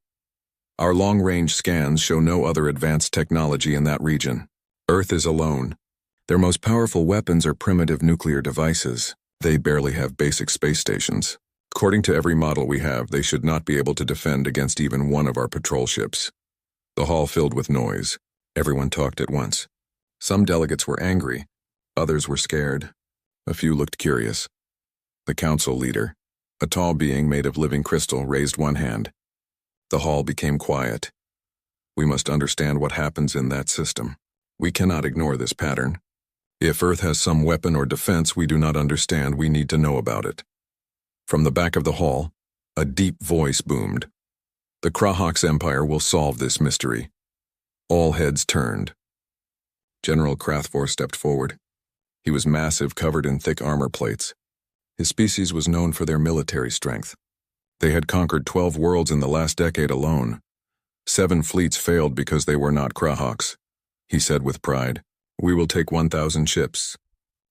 Our long-range scans show no other advanced technology in that region. Earth is alone. Their most powerful weapons are primitive nuclear devices. They barely have basic space stations. According to every model we have, they should not be able to defend against even one of our patrol ships. The hall filled with noise. Everyone talked at once. Some delegates were angry. Others were scared. A few looked curious. The council leader, a tall being made of living crystal, raised one hand. The hall became quiet. We must understand what happens in that system. We cannot ignore this pattern. If Earth has some weapon or defense we do not understand, we need to know about it. From the back of the hall, a deep voice boomed. The Krahok's Empire will solve this mystery. All heads turned. General Krathvor stepped forward. He was massive, covered in thick armor plates. His species was known for their military strength. They had conquered 12 worlds in the last decade alone. 7 fleets failed because they were not Krahoks. He said with pride, "We will take 1,000 ships.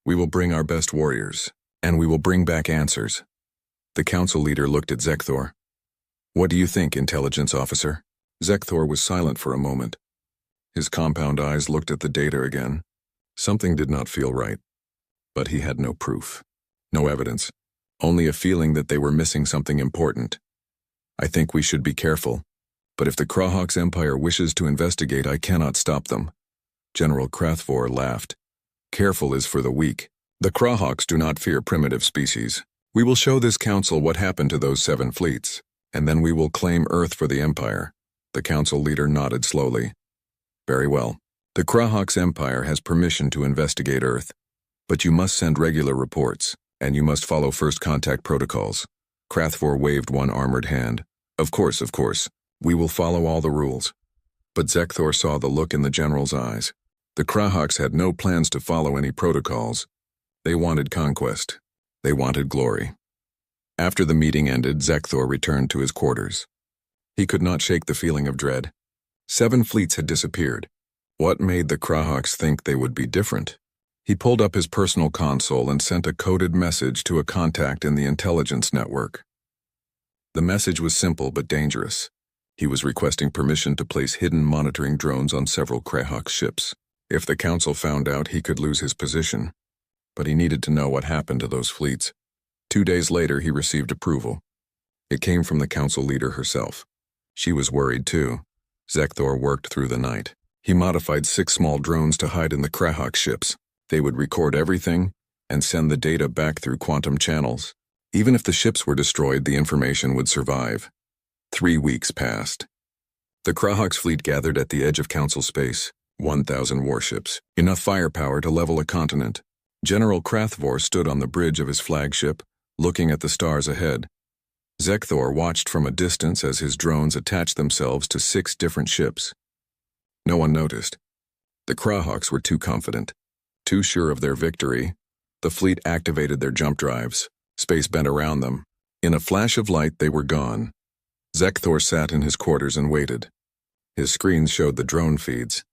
We will bring our best warriors, and we will bring back answers." The council leader looked at Zekthor. "What do you think, intelligence officer?" Zekthor was silent for a moment. His compound eyes looked at the data again. Something did not feel right. But he had no proof. No evidence. Only a feeling that they were missing something important. "I think we should be careful. But if the Krahok's Empire wishes to investigate, I cannot stop them." General Krathvor laughed. Careful is for the weak. The Krahawks do not fear primitive species. We will show this council what happened to those 7 fleets, and then we will claim Earth for the Empire. The council leader nodded slowly. Very well. The Krahawks Empire has permission to investigate Earth, but you must send regular reports, and you must follow first contact protocols. Krathvor waved one armored hand. Of course. We will follow all the rules. But Zekthor saw the look in the general's eyes. The Krahawks had no plans to follow any protocols. They wanted conquest. They wanted glory. After the meeting ended, Zekthor returned to his quarters. He could not shake the feeling of dread. 7 fleets had disappeared. What made the Krahawks think they would be different? He pulled up his personal console and sent a coded message to a contact in the intelligence network. The message was simple but dangerous. He was requesting permission to place hidden monitoring drones on several Krahawk ships. If the council found out, he could lose his position. But he needed to know what happened to those fleets. 2 days later, he received approval. It came from the council leader herself. She was worried too. Zekthor worked through the night. He modified 6 small drones to hide in the Krahawk ships. They would record everything and send the data back through quantum channels. Even if the ships were destroyed, the information would survive. 3 weeks passed. The Krahawks fleet gathered at the edge of council space. 1,000 warships, enough firepower to level a continent. General Krathvor stood on the bridge of his flagship, looking at the stars ahead. Zekthor watched from a distance as his drones attached themselves to 6 different ships. No one noticed. The Krahawks were too confident, too sure of their victory. The fleet activated their jump drives. Space bent around them. In a flash of light, they were gone. Zekthor sat in his quarters and waited. His screens showed the drone feeds.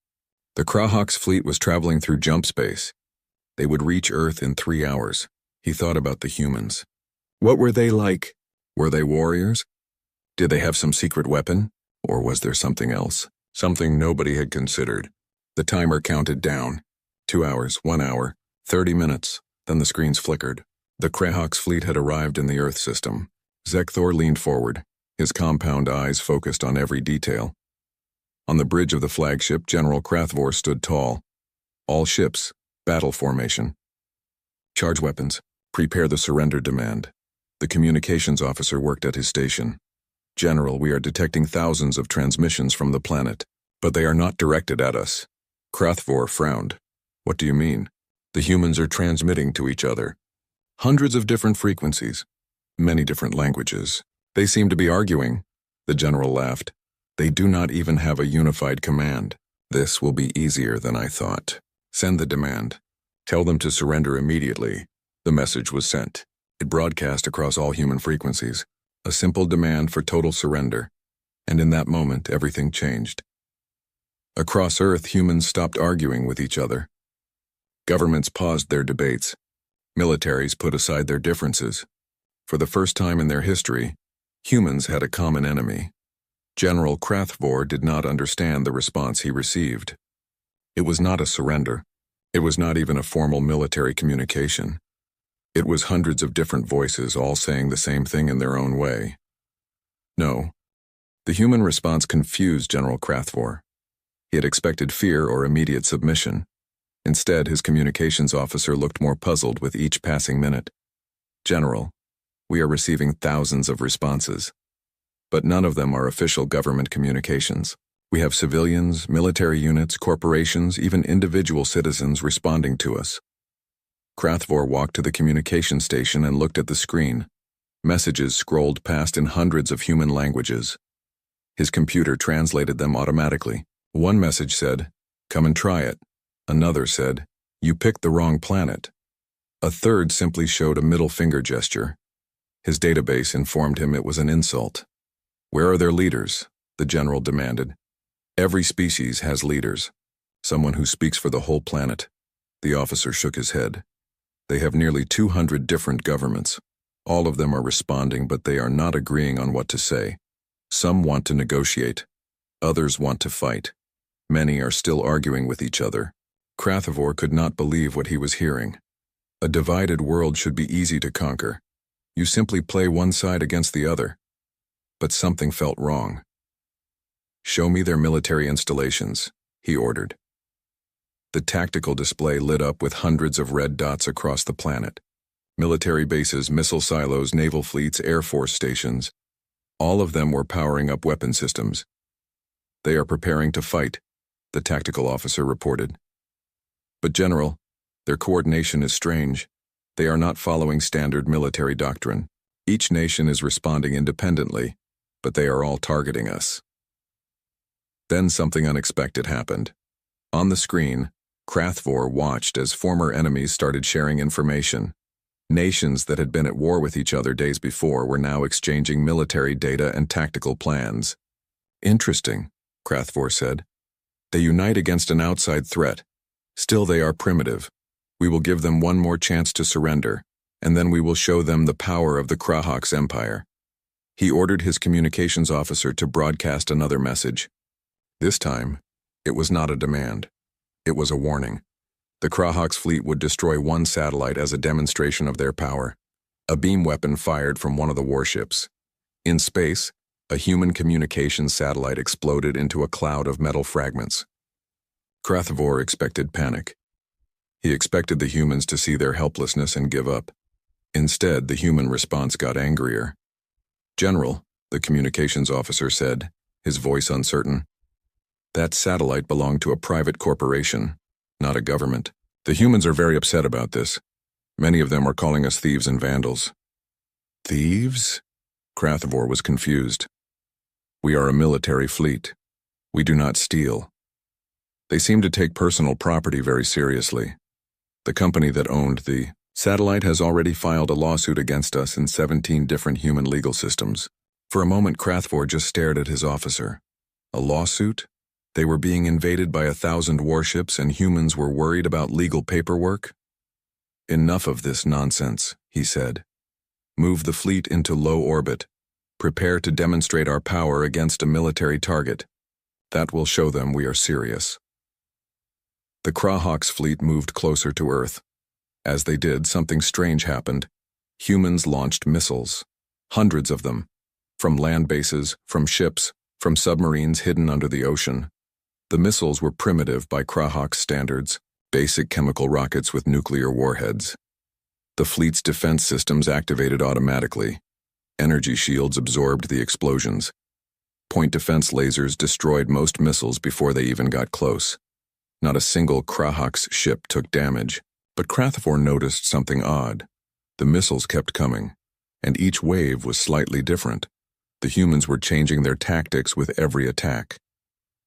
The Krahawks fleet was traveling through jump space. They would reach Earth in 3 hours. He thought about the humans. What were they like? Were they warriors? Did they have some secret weapon? Or was there something else? Something nobody had considered. The timer counted down. 2 hours, 1 hour, 30 minutes. Then the screens flickered. The Krahawks fleet had arrived in the Earth system. Zekthor leaned forward, his compound eyes focused on every detail. On the bridge of the flagship, General Krathvor stood tall. All ships, battle formation. Charge weapons. Prepare the surrender demand. The communications officer worked at his station. General, we are detecting thousands of transmissions from the planet, but they are not directed at us. Krathvor frowned. What do you mean? The humans are transmitting to each other. Hundreds of different frequencies. Many different languages. They seem to be arguing. The general laughed. They do not even have a unified command. This will be easier than I thought. Send the demand. Tell them to surrender immediately. The message was sent. It broadcast across all human frequencies. A simple demand for total surrender. And in that moment, everything changed. Across Earth, humans stopped arguing with each other. Governments paused their debates. Militaries put aside their differences. For the first time in their history, humans had a common enemy. General Krathvor did not understand the response he received. It was not a surrender. It was not even a formal military communication. It was hundreds of different voices all saying the same thing in their own way. No. The human response confused General Krathvor. He had expected fear or immediate submission. Instead, his communications officer looked more puzzled with each passing minute. General, we are receiving thousands of responses, but none of them are official government communications. We have civilians, military units, corporations, even individual citizens responding to us. Krathvor walked to the communication station and looked at the screen. Messages scrolled past in hundreds of human languages. His computer translated them automatically. One message said, "Come and try it." Another said, "You picked the wrong planet." A third simply showed a middle finger gesture. His database informed him it was an insult. "Where are their leaders?" the general demanded. "Every species has leaders. Someone who speaks for the whole planet." The officer shook his head. "They have nearly 200 different governments. All of them are responding, but they are not agreeing on what to say. Some want to negotiate. Others want to fight. Many are still arguing with each other." Krathvor could not believe what he was hearing. A divided world should be easy to conquer. You simply play one side against the other. But something felt wrong. "Show me their military installations," he ordered. The tactical display lit up with hundreds of red dots across the planet. Military bases, missile silos, naval fleets, air force stations. All of them were powering up weapon systems. They are preparing to fight, the tactical officer reported. But General, their coordination is strange. They are not following standard military doctrine. Each nation is responding independently, but they are all targeting us. Then something unexpected happened. On the screen, Krathvor watched as former enemies started sharing information. Nations that had been at war with each other days before were now exchanging military data and tactical plans. Interesting, Krathvor said. They unite against an outside threat. Still they are primitive. We will give them one more chance to surrender, and then we will show them the power of the Krahok's empire. He ordered his communications officer to broadcast another message. This time, it was not a demand. It was a warning. The Krahok's fleet would destroy one satellite as a demonstration of their power. A beam weapon fired from one of the warships. In space, a human communications satellite exploded into a cloud of metal fragments. Krathvor expected panic. He expected the humans to see their helplessness and give up. Instead, the human response got angrier. General, the communications officer said, his voice uncertain. That satellite belonged to a private corporation, not a government. The humans are very upset about this. Many of them are calling us thieves and vandals. Thieves? Krathvor was confused. We are a military fleet. We do not steal. They seem to take personal property very seriously. The company that owned the satellite has already filed a lawsuit against us in 17 different human legal systems. For a moment, Krathvor just stared at his officer. A lawsuit? They were being invaded by 1,000 warships and humans were worried about legal paperwork? Enough of this nonsense, he said. Move the fleet into low orbit. Prepare to demonstrate our power against a military target. That will show them we are serious. The Krahok's fleet moved closer to Earth. As they did, something strange happened. Humans launched missiles. Hundreds of them. From land bases, from ships, from submarines hidden under the ocean. The missiles were primitive by Krahok's standards, basic chemical rockets with nuclear warheads. The fleet's defense systems activated automatically. Energy shields absorbed the explosions. Point defense lasers destroyed most missiles before they even got close. Not a single Krahok's ship took damage, but Krathvor noticed something odd. The missiles kept coming, and each wave was slightly different. The humans were changing their tactics with every attack.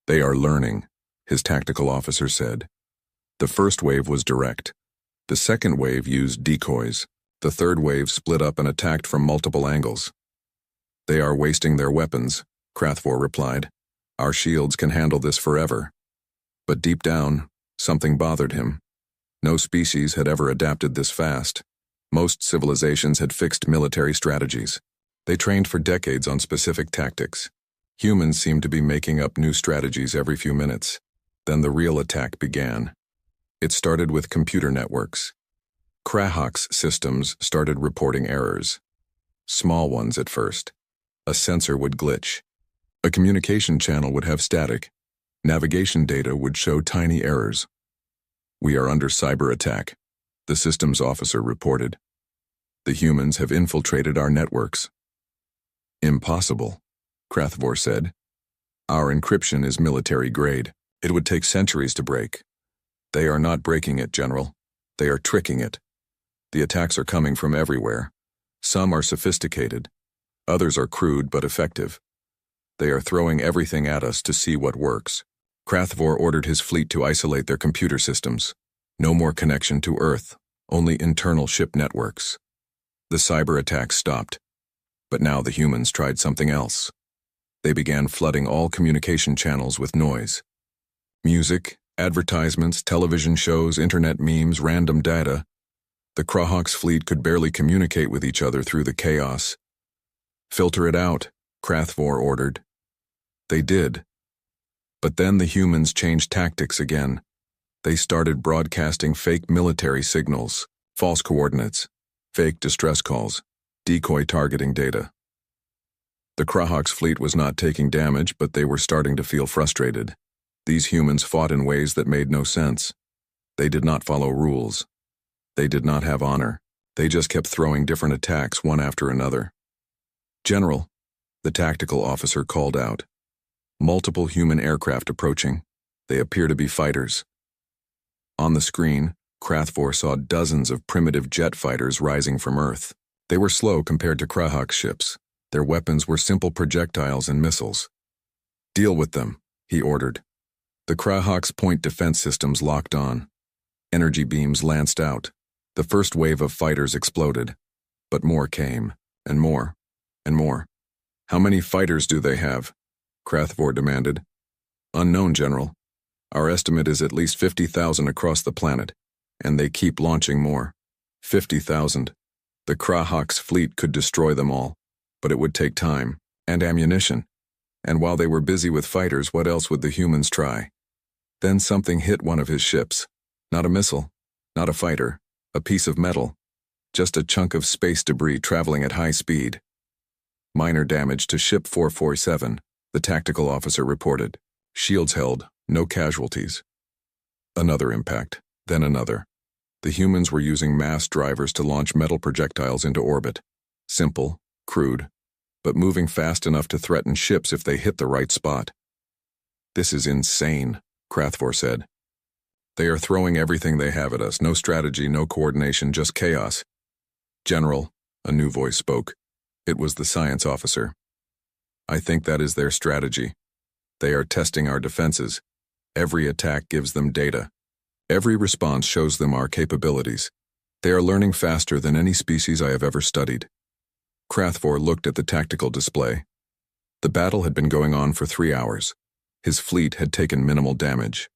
They are learning, his tactical officer said. The first wave was direct. The second wave used decoys. The third wave split up and attacked from multiple angles. They are wasting their weapons, Krathvor replied. Our shields can handle this forever. But deep down, something bothered him. No species had ever adapted this fast. Most civilizations had fixed military strategies. They trained for decades on specific tactics. Humans seemed to be making up new strategies every few minutes. Then the real attack began. It started with computer networks. Krahok's systems started reporting errors. Small ones at first. A sensor would glitch. A communication channel would have static. Navigation data would show tiny errors. We are under cyber attack, the systems officer reported. The humans have infiltrated our networks. Impossible, Krathvor said. Our encryption is military grade. It would take centuries to break. They are not breaking it, General. They are tricking it. The attacks are coming from everywhere. Some are sophisticated. Others are crude but effective. They are throwing everything at us to see what works. Krathvor ordered his fleet to isolate their computer systems. No more connection to Earth, only internal ship networks. The cyber attacks stopped. But now the humans tried something else. They began flooding all communication channels with noise. Music, advertisements, television shows, internet memes, random data. The Krahok's fleet could barely communicate with each other through the chaos. Filter it out, Krathvor ordered. They did. But then the humans changed tactics again. They started broadcasting fake military signals, false coordinates, fake distress calls, decoy targeting data. The Krahok's fleet was not taking damage, but they were starting to feel frustrated. These humans fought in ways that made no sense. They did not follow rules. They did not have honor. They just kept throwing different attacks one after another. "General," the tactical officer called out. "Multiple human aircraft approaching. They appear to be fighters." On the screen, Krathvor saw dozens of primitive jet fighters rising from Earth. They were slow compared to Krahak's ships. Their weapons were simple projectiles and missiles. "Deal with them," he ordered. The Krahak's point defense systems locked on. Energy beams lanced out. The first wave of fighters exploded. But more came, and more, and more. "How many fighters do they have?" Krathvor demanded. "Unknown, General. Our estimate is at least 50,000 across the planet, and they keep launching more. 50,000. The Krahak's fleet could destroy them all, but it would take time, and ammunition. And while they were busy with fighters, what else would the humans try?" Then something hit one of his ships. Not a missile, not a fighter, a piece of metal. Just a chunk of space debris traveling at high speed. "Minor damage to Ship 447, the tactical officer reported. "Shields held, no casualties." Another impact, then another. The humans were using mass drivers to launch metal projectiles into orbit. Simple, crude, but moving fast enough to threaten ships if they hit the right spot. "This is insane," Krathvor said. "They are throwing everything they have at us. No strategy, no coordination, just chaos." "General," a new voice spoke. It was the science officer. "I think that is their strategy. They are testing our defenses. Every attack gives them data. Every response shows them our capabilities. They are learning faster than any species I have ever studied." Krathvor looked at the tactical display. The battle had been going on for 3 hours. His fleet had taken minimal damage.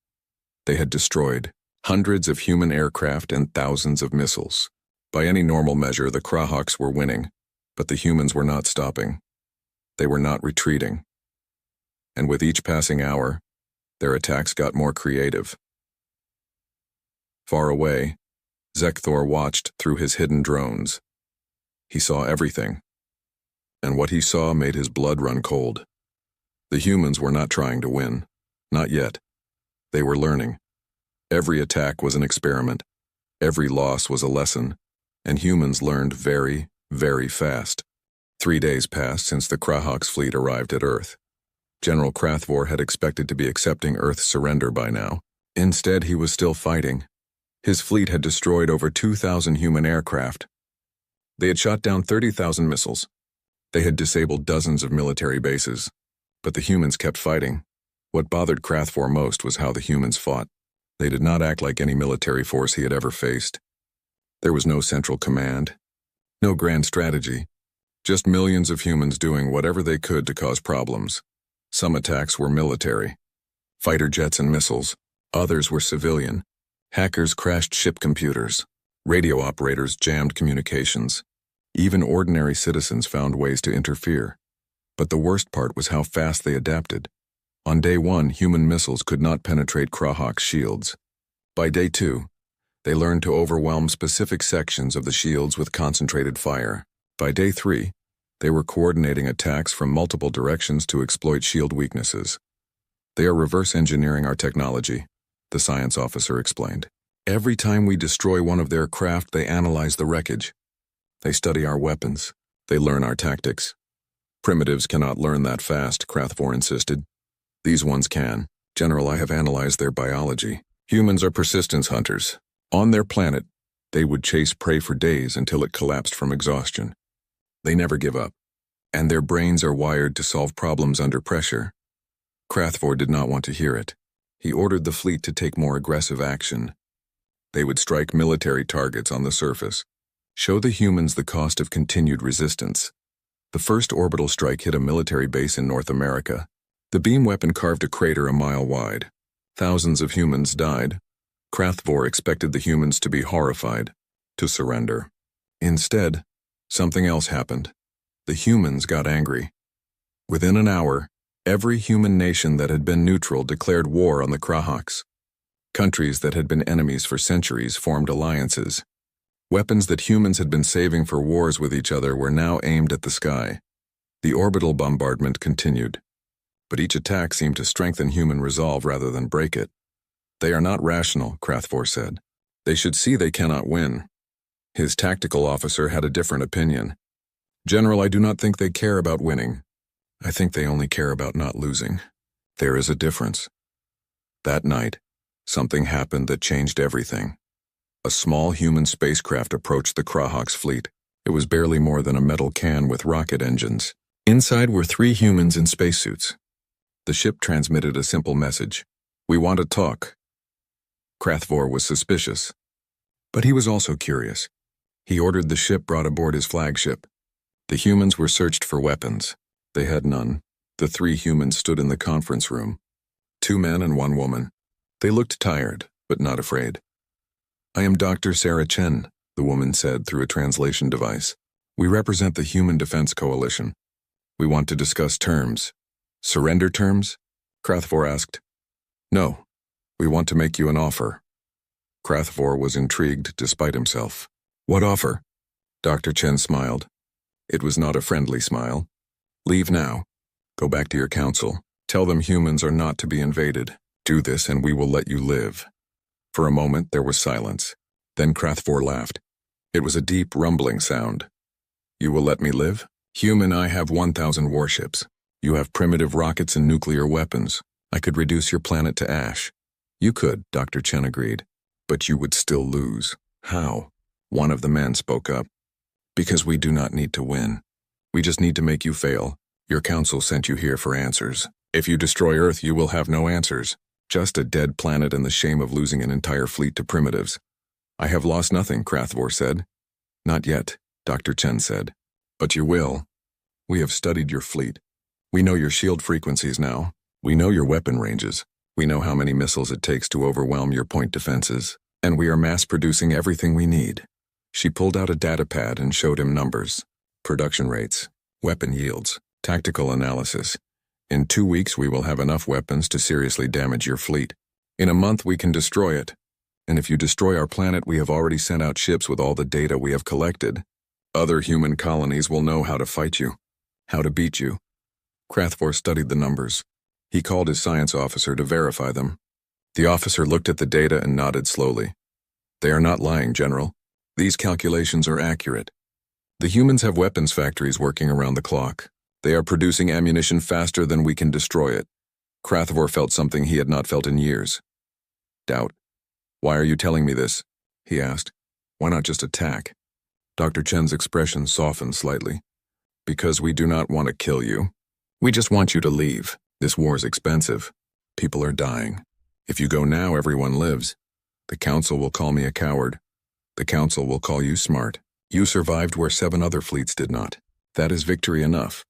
They had destroyed hundreds of human aircraft and thousands of missiles. By any normal measure, the Krahaks were winning, but the humans were not stopping. They were not retreating. And with each passing hour, their attacks got more creative. Far away, Zekthor watched through his hidden drones. He saw everything, and what he saw made his blood run cold. The humans were not trying to win. Not yet. They were learning. Every attack was an experiment. Every loss was a lesson, and humans learned very, very fast. 3 days passed since the Krahak's fleet arrived at Earth. General Krathvor had expected to be accepting Earth's surrender by now. Instead, he was still fighting. His fleet had destroyed over 2,000 human aircraft. They had shot down 30,000 missiles. They had disabled dozens of military bases. But the humans kept fighting. What bothered Krathvor most was how the humans fought. They did not act like any military force he had ever faced. There was no central command, no grand strategy, just millions of humans doing whatever they could to cause problems. Some attacks were military, fighter jets and missiles. Others were civilian. Hackers crashed ship computers. Radio operators jammed communications. Even ordinary citizens found ways to interfere. But the worst part was how fast they adapted. On day 1, human missiles could not penetrate Krahak's shields. By day 2, they learned to overwhelm specific sections of the shields with concentrated fire. By day 3, they were coordinating attacks from multiple directions to exploit shield weaknesses. "They are reverse engineering our technology," the science officer explained. "Every time we destroy one of their craft, they analyze the wreckage. They study our weapons. They learn our tactics." "Primitives cannot learn that fast," Krathvor insisted. "These ones can. General, I have analyzed their biology. Humans are persistence hunters. On their planet, they would chase prey for days until it collapsed from exhaustion. They never give up. And their brains are wired to solve problems under pressure." Krathvor did not want to hear it. He ordered the fleet to take more aggressive action. They would strike military targets on the surface. Show the humans the cost of continued resistance. The first orbital strike hit a military base in North America. The beam weapon carved a crater a mile wide. Thousands of humans died. Krathvor expected the humans to be horrified, to surrender. Instead, something else happened. The humans got angry. Within an hour, every human nation that had been neutral declared war on the Krahaks. Countries that had been enemies for centuries formed alliances. Weapons that humans had been saving for wars with each other were now aimed at the sky. The orbital bombardment continued. But each attack seemed to strengthen human resolve rather than break it. They are not rational, Krathvor said. They should see they cannot win. His tactical officer had a different opinion. General, I do not think they care about winning. I think they only care about not losing. There is a difference. That night, something happened that changed everything. A small human spacecraft approached the Krahawk's fleet. It was barely more than a metal can with rocket engines. Inside were 3 humans in spacesuits. The ship transmitted a simple message. We want to talk. Krathvor was suspicious. But he was also curious. He ordered the ship brought aboard his flagship. The humans were searched for weapons. They had none. The 3 humans stood in the conference room. 2 men and 1 woman. They looked tired, but not afraid. I am Dr. Sarah Chen, the woman said through a translation device. We represent the Human Defense Coalition. We want to discuss terms. Surrender terms? Krathvor asked. No. We want to make you an offer. Krathvor was intrigued despite himself. What offer? Dr. Chen smiled. It was not a friendly smile. Leave now. Go back to your council. Tell them humans are not to be invaded. Do this and we will let you live. For a moment there was silence. Then Krathvor laughed. It was a deep, rumbling sound. You will let me live? Human, I have 1,000 warships. You have primitive rockets and nuclear weapons. I could reduce your planet to ash. You could, Dr. Chen agreed. But you would still lose. How? One of the men spoke up. Because we do not need to win. We just need to make you fail. Your council sent you here for answers. If you destroy Earth, you will have no answers. Just a dead planet and the shame of losing an entire fleet to primitives. I have lost nothing, Krathvor said. Not yet, Dr. Chen said. But you will. We have studied your fleet. We know your shield frequencies now. We know your weapon ranges. We know how many missiles it takes to overwhelm your point defenses. And we are mass-producing everything we need. She pulled out a data pad and showed him numbers. Production rates, weapon yields, tactical analysis. In 2 weeks we will have enough weapons to seriously damage your fleet. In a month we can destroy it. And if you destroy our planet, we have already sent out ships with all the data we have collected. Other human colonies will know how to fight you, how to beat you. Krathvor studied the numbers. He called his science officer to verify them. The officer looked at the data and nodded slowly. They are not lying, General. These calculations are accurate. The humans have weapons factories working around the clock. They are producing ammunition faster than we can destroy it. Krathvor felt something he had not felt in years. Doubt. Why are you telling me this? He asked. Why not just attack? Dr. Chen's expression softened slightly. Because we do not want to kill you. We just want you to leave. This war is expensive. People are dying. If you go now, everyone lives. The council will call me a coward. The council will call you smart. You survived where 7 other fleets did not. That is victory enough.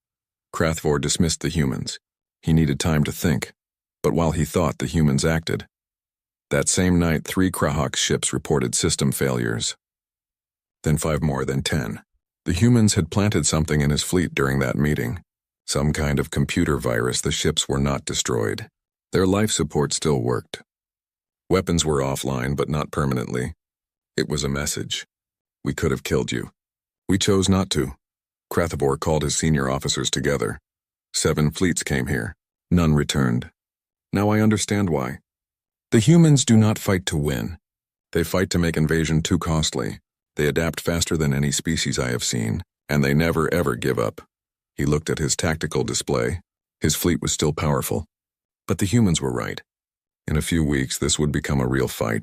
Krathvor dismissed the humans. He needed time to think. But while he thought, the humans acted. That same night, 3 Krahawk ships reported system failures. Then 5 more, then 10. The humans had planted something in his fleet during that meeting. Some kind of computer virus. The ships were not destroyed. Their life support still worked. Weapons were offline, but not permanently. It was a message. We could have killed you. We chose not to. Krathvor called his senior officers together. 7 fleets came here. None returned. Now I understand why. The humans do not fight to win. They fight to make invasion too costly. They adapt faster than any species I have seen, and they never ever give up. He looked at his tactical display. His fleet was still powerful. But the humans were right. In a few weeks, this would become a real fight.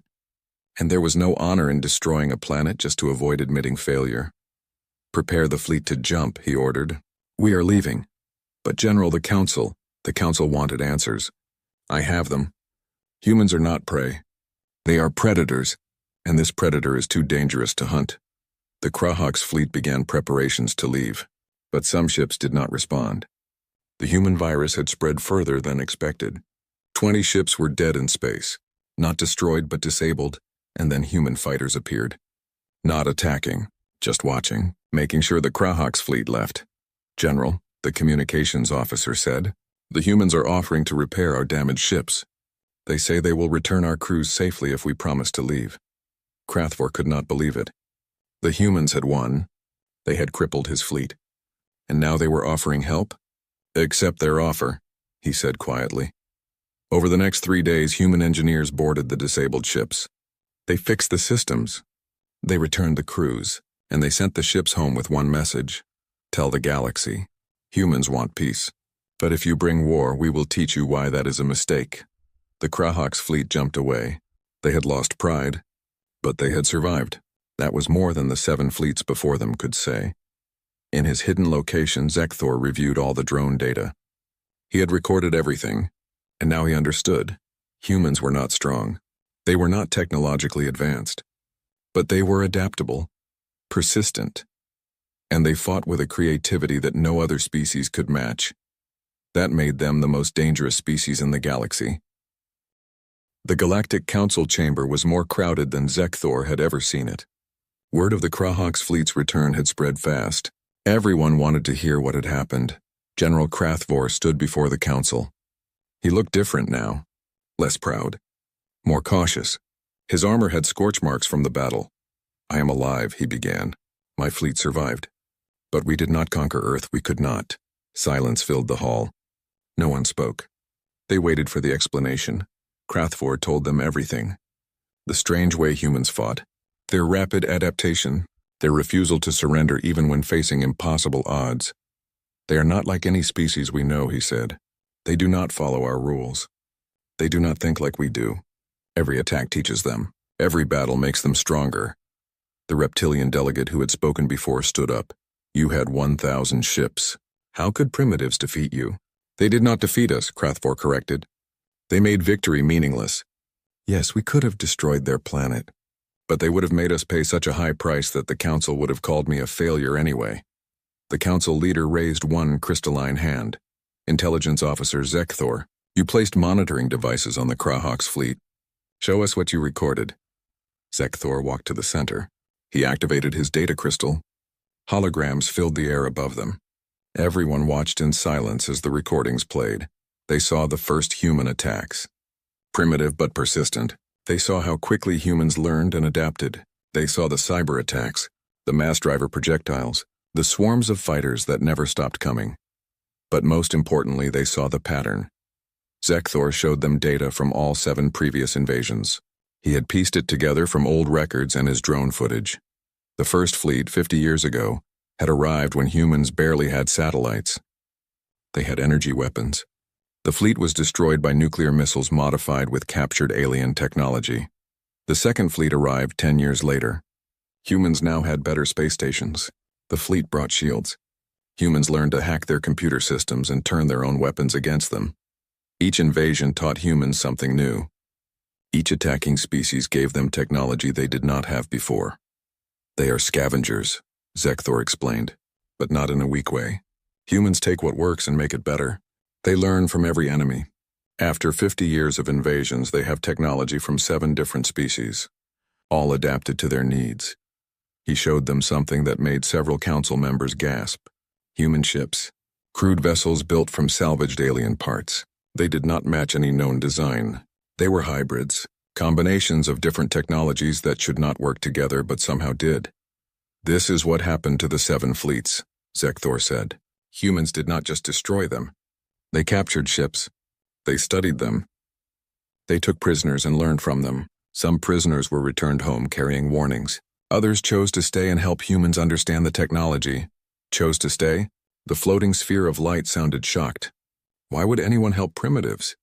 And there was no honor in destroying a planet just to avoid admitting failure. Prepare the fleet to jump, he ordered. We are leaving. But General, the Council wanted answers. I have them. Humans are not prey. They are predators, and this predator is too dangerous to hunt. The Krahawk's fleet began preparations to leave, but some ships did not respond. The human virus had spread further than expected. 20 ships were dead in space, not destroyed but disabled, and then human fighters appeared. Not attacking, just watching, making sure the Krahawk's fleet left. General, the communications officer said, the humans are offering to repair our damaged ships. They say they will return our crews safely if we promise to leave. Krathvor could not believe it. The humans had won. They had crippled his fleet. And now they were offering help? Accept their offer, he said quietly. Over the next 3 days, human engineers boarded the disabled ships. They fixed the systems. They returned the crews, and they sent the ships home with one message. Tell the galaxy. Humans want peace. But if you bring war, we will teach you why that is a mistake. The Krahok's fleet jumped away. They had lost pride, but they had survived. That was more than the 7 fleets before them could say. In his hidden location, Zekthor reviewed all the drone data. He had recorded everything, and now he understood. Humans were not strong. They were not technologically advanced. But they were adaptable, persistent, and they fought with a creativity that no other species could match. That made them the most dangerous species in the galaxy. The Galactic Council chamber was more crowded than Zekthor had ever seen it. Word of the Krahok's fleet's return had spread fast. Everyone wanted to hear what had happened. General Krathvor stood before the council. He looked different now, less proud, more cautious. His armor had scorch marks from the battle. I am alive, he began. My fleet survived. But we did not conquer Earth, we could not. Silence filled the hall. No one spoke. They waited for the explanation. Krathvor told them everything. The strange way humans fought, their rapid adaptation, their refusal to surrender even when facing impossible odds. They are not like any species we know, he said. They do not follow our rules. They do not think like we do. Every attack teaches them. Every battle makes them stronger. The reptilian delegate who had spoken before stood up. You had 1,000 ships. How could primitives defeat you? They did not defeat us, Krathvor corrected. They made victory meaningless. Yes, we could have destroyed their planet, but they would have made us pay such a high price that the council would have called me a failure anyway. The council leader raised one crystalline hand. Intelligence Officer Zekthor, you placed monitoring devices on the Krahok's fleet. Show us what you recorded. Zekthor walked to the center. He activated his data crystal. Holograms filled the air above them. Everyone watched in silence as the recordings played. They saw the first human attacks. Primitive but persistent. They saw how quickly humans learned and adapted. They saw the cyber attacks, the mass driver projectiles, the swarms of fighters that never stopped coming. But most importantly, they saw the pattern. Zekthor showed them data from all 7 previous invasions. He had pieced it together from old records and his drone footage. The first fleet, 50 years ago, had arrived when humans barely had satellites. They had energy weapons. The fleet was destroyed by nuclear missiles modified with captured alien technology. The second fleet arrived 10 years later. Humans now had better space stations. The fleet brought shields. Humans learned to hack their computer systems and turn their own weapons against them. Each invasion taught humans something new. Each attacking species gave them technology they did not have before. They are scavengers, Zekthor explained, but not in a weak way. Humans take what works and make it better. They learn from every enemy. After 50 years of invasions, they have technology from 7 different species, all adapted to their needs. He showed them something that made several council members gasp. Human ships, crude vessels built from salvaged alien parts. They did not match any known design. They were hybrids, combinations of different technologies that should not work together but somehow did. This is what happened to the 7 fleets, Zekthor said. Humans did not just destroy them. They captured ships. They studied them. They took prisoners and learned from them. Some prisoners were returned home carrying warnings. Others chose to stay and help humans understand the technology. Chose to stay? The floating sphere of light sounded shocked. Why would anyone help primitives?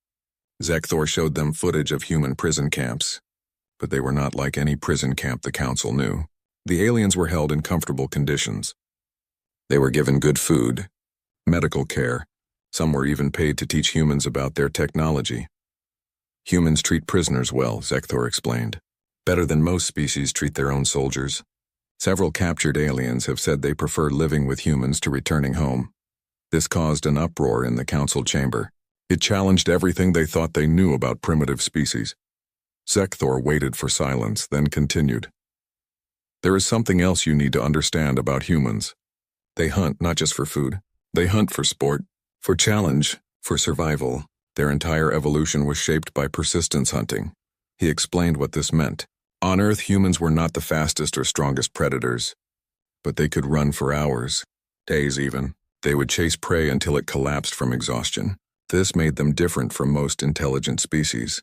Zekthor showed them footage of human prison camps. But they were not like any prison camp the council knew. The aliens were held in comfortable conditions. They were given good food, medical care. Some were even paid to teach humans about their technology. Humans treat prisoners well, Zekthor explained. Better than most species treat their own soldiers. Several captured aliens have said they prefer living with humans to returning home. This caused an uproar in the council chamber. It challenged everything they thought they knew about primitive species. Zekthor waited for silence, then continued. There is something else you need to understand about humans. They hunt not just for food. They hunt for sport, for challenge, for survival. Their entire evolution was shaped by persistence hunting. He explained what this meant. On Earth, humans were not the fastest or strongest predators, but they could run for hours, days even. They would chase prey until it collapsed from exhaustion. This made them different from most intelligent species.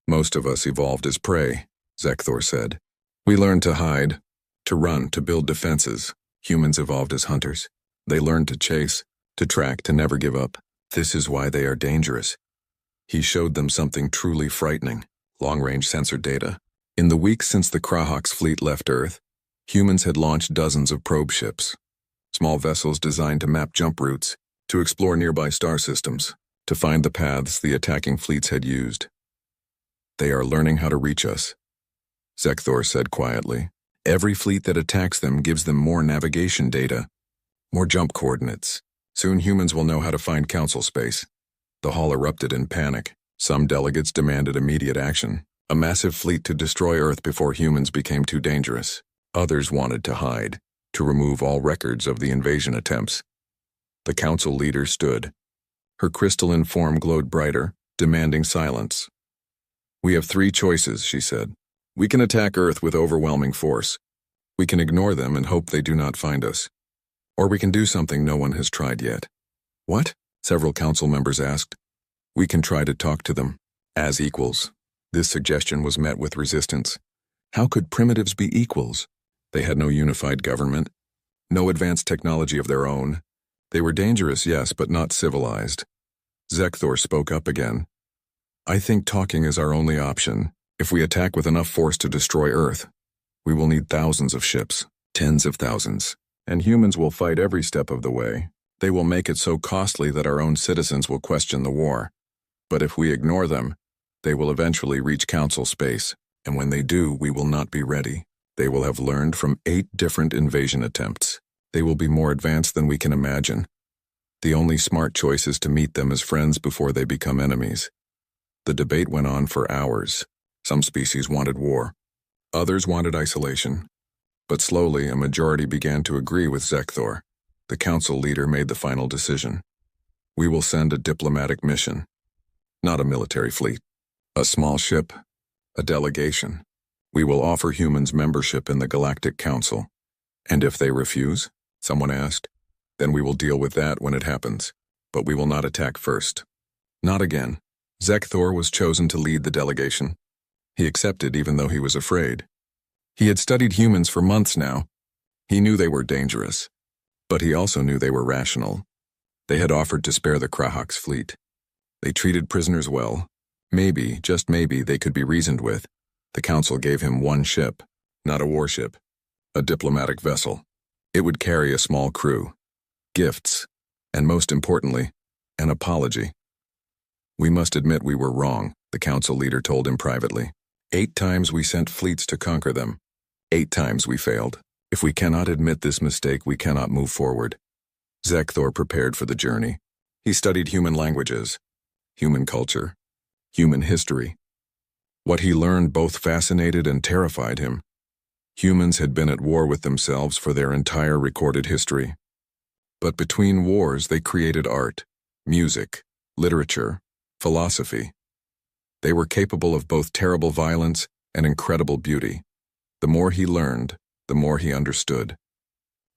Most of us evolved as prey, Zekthor said. We learned to hide, to run, to build defenses. Humans evolved as hunters. They learned to chase, to track, to never give up. This is why they are dangerous. He showed them something truly frightening, long-range sensor data. In the weeks since the Krahok's fleet left Earth, humans had launched dozens of probe ships, small vessels designed to map jump routes, to explore nearby star systems, to find the paths the attacking fleets had used. They are learning how to reach us, Zekthor said quietly. Every fleet that attacks them gives them more navigation data, more jump coordinates. Soon humans will know how to find council space. The hall erupted in panic. Some delegates demanded immediate action, a massive fleet to destroy Earth before humans became too dangerous. Others wanted to hide, to remove all records of the invasion attempts. The council leader stood. Her crystalline form glowed brighter, demanding silence. We have 3 choices, she said. We can attack Earth with overwhelming force. We can ignore them and hope they do not find us. Or we can do something no one has tried yet. What? Several council members asked. We can try to talk to them, as equals. This suggestion was met with resistance. How could primitives be equals? They had no unified government, no advanced technology of their own. They were dangerous, yes, but not civilized. Zekthor spoke up again. I think talking is our only option. If we attack with enough force to destroy Earth, we will need thousands of ships, tens of thousands, and humans will fight every step of the way. They will make it so costly that our own citizens will question the war. But if we ignore them, they will eventually reach council space, and when they do, we will not be ready. They will have learned from 8 different invasion attempts. They will be more advanced than we can imagine. The only smart choice is to meet them as friends before they become enemies. The debate went on for hours. Some species wanted war. Others wanted isolation. But slowly, a majority began to agree with Zekthor. The council leader made the final decision. We will send a diplomatic mission, not a military fleet. A small ship, a delegation. We will offer humans membership in the Galactic Council. And if they refuse, someone asked, then we will deal with that when it happens. But we will not attack first. Not again. Zekthor was chosen to lead the delegation. He accepted even though he was afraid. He had studied humans for months now. He knew they were dangerous. But he also knew they were rational. They had offered to spare the Krahok's fleet. They treated prisoners well. Maybe, just maybe, they could be reasoned with. The council gave him 1 ship, not a warship, a diplomatic vessel. It would carry a small crew, gifts, and most importantly, an apology. We must admit we were wrong, the council leader told him privately. 8 times we sent fleets to conquer them. 8 times we failed. If we cannot admit this mistake, we cannot move forward. Zekthor prepared for the journey. He studied human languages, human culture, human history. What he learned both fascinated and terrified him. Humans had been at war with themselves for their entire recorded history. But between wars, they created art, music, literature, philosophy. They were capable of both terrible violence and incredible beauty. The more he learned, the more he understood.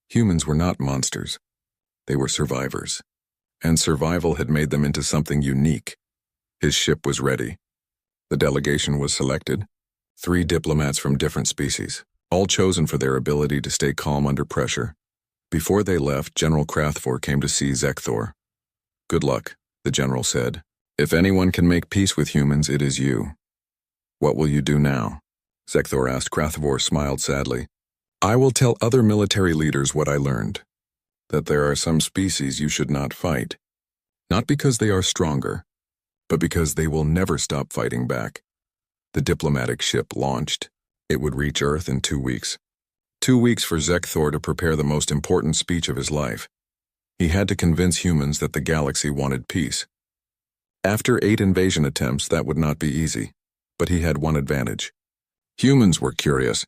Humans were not monsters. They were survivors. And survival had made them into something unique. His ship was ready. The delegation was selected. 3 diplomats from different species, all chosen for their ability to stay calm under pressure. Before they left, General Krathvor came to see Zekthor. Good luck, the general said. If anyone can make peace with humans, it is you. What will you do now? Zekthor asked. Krathvor smiled sadly. I will tell other military leaders what I learned. That there are some species you should not fight. Not because they are stronger, but because they will never stop fighting back. The diplomatic ship launched. It would reach Earth in 2 weeks. 2 weeks for Zekthor to prepare the most important speech of his life. He had to convince humans that the galaxy wanted peace. After 8 invasion attempts, that would not be easy. But he had one advantage. Humans were curious.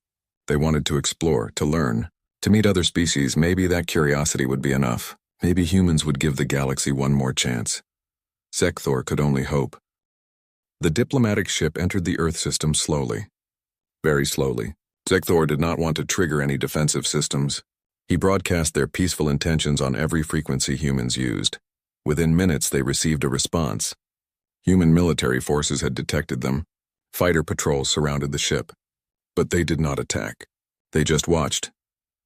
They wanted to explore, to learn, to meet other species. Maybe that curiosity would be enough. Maybe humans would give the galaxy one more chance. Zekthor could only hope. The diplomatic ship entered the Earth system slowly. Very slowly. Zekthor did not want to trigger any defensive systems. He broadcast their peaceful intentions on every frequency humans used. Within minutes, they received a response. Human military forces had detected them. Fighter patrols surrounded the ship. But they did not attack. They just watched.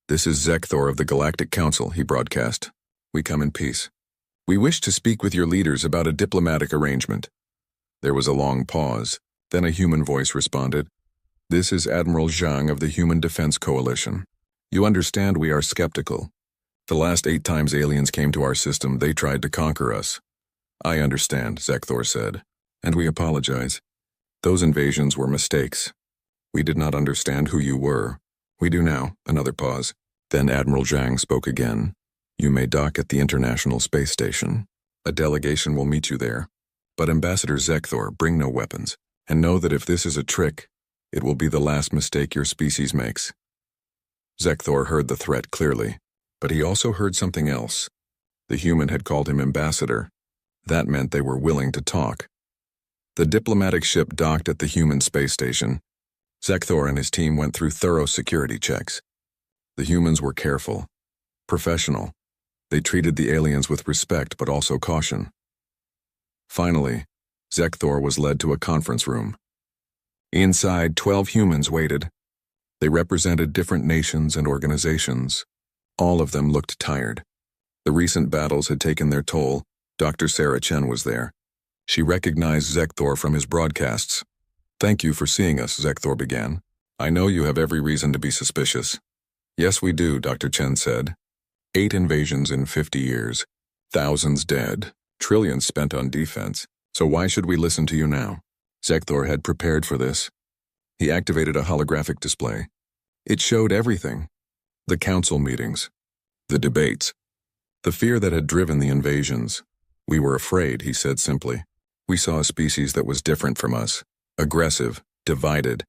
"This is Zekthor of the Galactic Council," he broadcast. "We come in peace. We wish to speak with your leaders about a diplomatic arrangement." There was a long pause. Then a human voice responded. "This is Admiral Zhang of the Human Defense Coalition. You understand we are skeptical. The last 8 times aliens came to our system, they tried to conquer us." "I understand," Zekthor said. "And we apologize. Those invasions were mistakes. We did not understand who you were. We do now." Another pause. Then Admiral Zhang spoke again. "You may dock at the International Space Station. A delegation will meet you there. But Ambassador Zekthor, bring no weapons. And know that if this is a trick, it will be the last mistake your species makes." Zekthor heard the threat clearly, but he also heard something else. The human had called him ambassador. That meant they were willing to talk. The diplomatic ship docked at the human space station. Zekthor and his team went through thorough security checks. The humans were careful, professional. They treated the aliens with respect but also caution. Finally, Zekthor was led to a conference room. Inside, 12 humans waited. They represented different nations and organizations. All of them looked tired. The recent battles had taken their toll. Dr. Sarah Chen was there. She recognized Zekthor from his broadcasts. "Thank you for seeing us," Zekthor began. "I know you have every reason to be suspicious." "Yes, we do," Dr. Chen said. 8 invasions in 50 years. Thousands dead. Trillions spent on defense. So why should we listen to you now?" Zekthor had prepared for this. He activated a holographic display. It showed everything. The council meetings. The debates. The fear that had driven the invasions. "We were afraid," he said simply. "We saw a species that was different from us. Aggressive. Divided.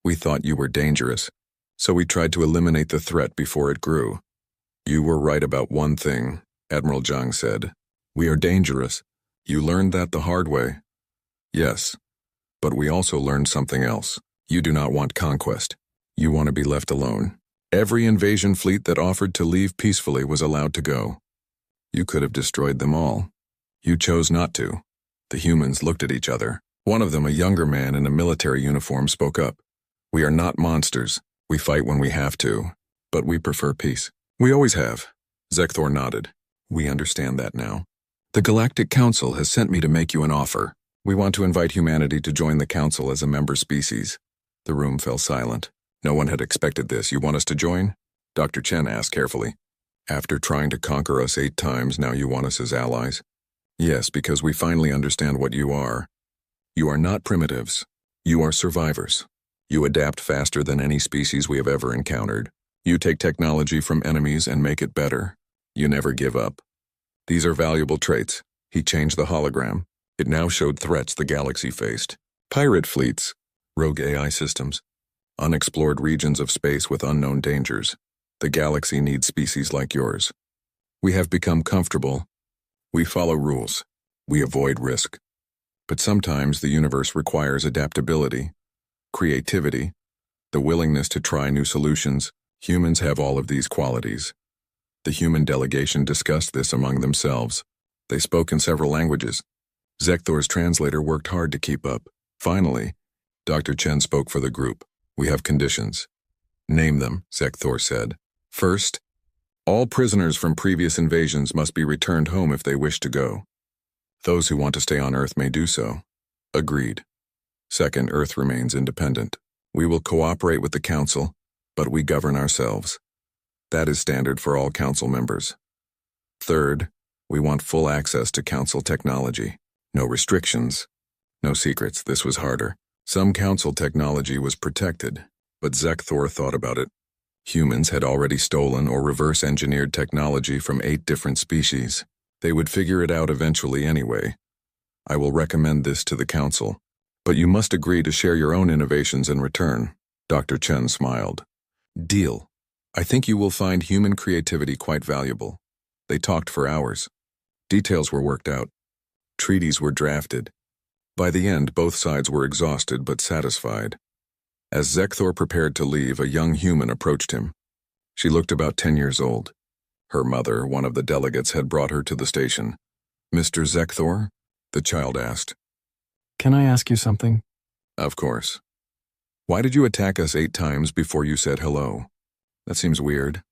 We thought you were dangerous. So we tried to eliminate the threat before it grew." "You were right about one thing," Admiral Zhang said. "We are dangerous. You learned that the hard way." "Yes. But we also learned something else. You do not want conquest. You want to be left alone. Every invasion fleet that offered to leave peacefully was allowed to go. You could have destroyed them all. You chose not to." The humans looked at each other. One of them, a younger man in a military uniform, spoke up. "We are not monsters. We fight when we have to. But we prefer peace. We always have." Zekthor nodded. "We understand that now. The Galactic Council has sent me to make you an offer. We want to invite humanity to join the Council as a member species." The room fell silent. No one had expected this. "You want us to join?" Dr. Chen asked carefully. "After trying to conquer us 8 times, now you want us as allies?" "Yes, because we finally understand what you are. You are not primitives. You are survivors. You adapt faster than any species we have ever encountered. You take technology from enemies and make it better. You never give up. These are valuable traits." He changed the hologram. It now showed threats the galaxy faced. Pirate fleets, rogue AI systems, unexplored regions of space with unknown dangers. The galaxy needs species like yours. We have become comfortable. We follow rules. We avoid risk. But sometimes the universe requires adaptability, creativity, the willingness to try new solutions. Humans have all of these qualities. The human delegation discussed this among themselves. They spoke in several languages. Zekthor's translator worked hard to keep up. Finally, Dr. Chen spoke for the group. "We have conditions." "Name them," Zekthor said. "First, all prisoners from previous invasions must be returned home if they wish to go. Those who want to stay on Earth may do so." Agreed. "Second, Earth remains independent. We will cooperate with the Council, but we govern ourselves. That is standard for all Council members. Third, we want full access to Council technology. No restrictions, no secrets." This was harder. Some Council technology was protected, but Zekthor thought about it. Humans had already stolen or reverse-engineered technology from 8 different species. They would figure it out eventually anyway. "I will recommend this to the Council, but you must agree to share your own innovations in return." Dr. Chen smiled. "Deal. I think you will find human creativity quite valuable." They talked for hours. Details were worked out. Treaties were drafted. By the end, both sides were exhausted but satisfied. As Zekthor prepared to leave, a young human approached him. She looked about 10 years old. Her mother, one of the delegates, had brought her to the station. Mr. Zekthor? The child asked. Can I ask you something? Of course. Why did you attack us 8 times before you said hello? That seems weird.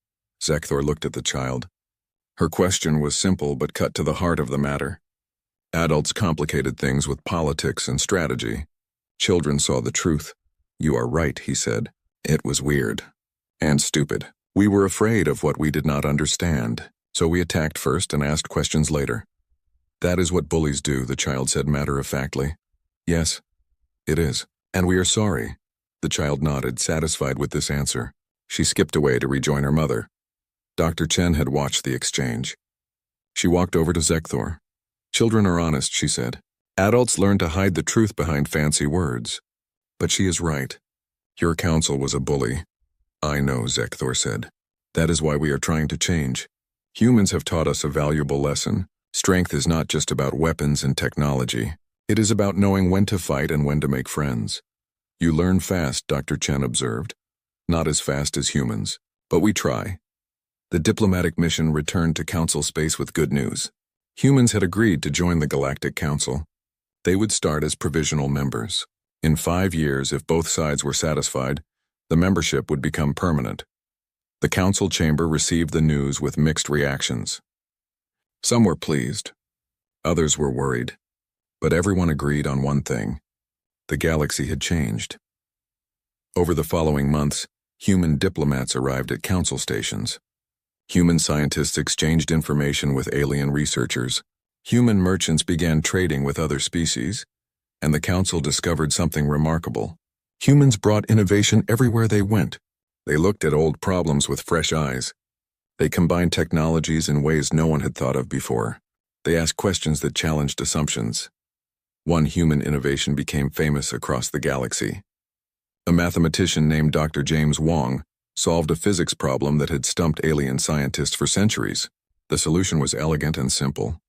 Zekthor looked at the child. Her question was simple but cut to the heart of the matter. Adults complicated things with politics and strategy. Children saw the truth. You are right, he said. It was weird. And stupid. We were afraid of what we did not understand, so we attacked first and asked questions later. That is what bullies do, the child said matter-of-factly. Yes, it is. And we are sorry. The child nodded, satisfied with this answer. She skipped away to rejoin her mother. Dr. Chen had watched the exchange. She walked over to Zekthor. Children are honest, she said. Adults learn to hide the truth behind fancy words. But she is right. Your council was a bully. I know, Zekthor said. That is why we are trying to change. Humans have taught us a valuable lesson. Strength is not just about weapons and technology. It is about knowing when to fight and when to make friends. You learn fast, Dr. Chen observed. Not as fast as humans, but we try. The diplomatic mission returned to Council space with good news. Humans had agreed to join the Galactic Council. They would start as provisional members. In 5 years, if both sides were satisfied, the membership would become permanent. The Council chamber received the news with mixed reactions. Some were pleased. Others were worried. But everyone agreed on one thing. The galaxy had changed. Over the following months, human diplomats arrived at Council stations. Human scientists exchanged information with alien researchers. Human merchants began trading with other species. And the Council discovered something remarkable. Humans brought innovation everywhere they went. They looked at old problems with fresh eyes. They combined technologies in ways no one had thought of before. They asked questions that challenged assumptions. One human innovation became famous across the galaxy. A mathematician named Dr. James Wong solved a physics problem that had stumped alien scientists for centuries. The solution was elegant and simple.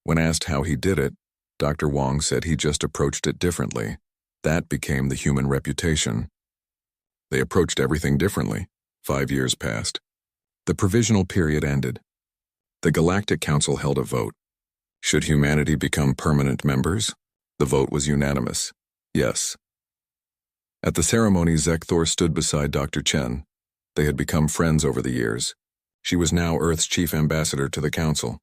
When asked how he did it, Dr. Wong said he just approached it differently. That became the human reputation. They approached everything differently. 5 years passed. The provisional period ended. The Galactic Council held a vote. Should humanity become permanent members? The vote was unanimous. Yes. At the ceremony, Zekthor stood beside Dr. Chen. They had become friends over the years. She was now Earth's chief ambassador to the Council.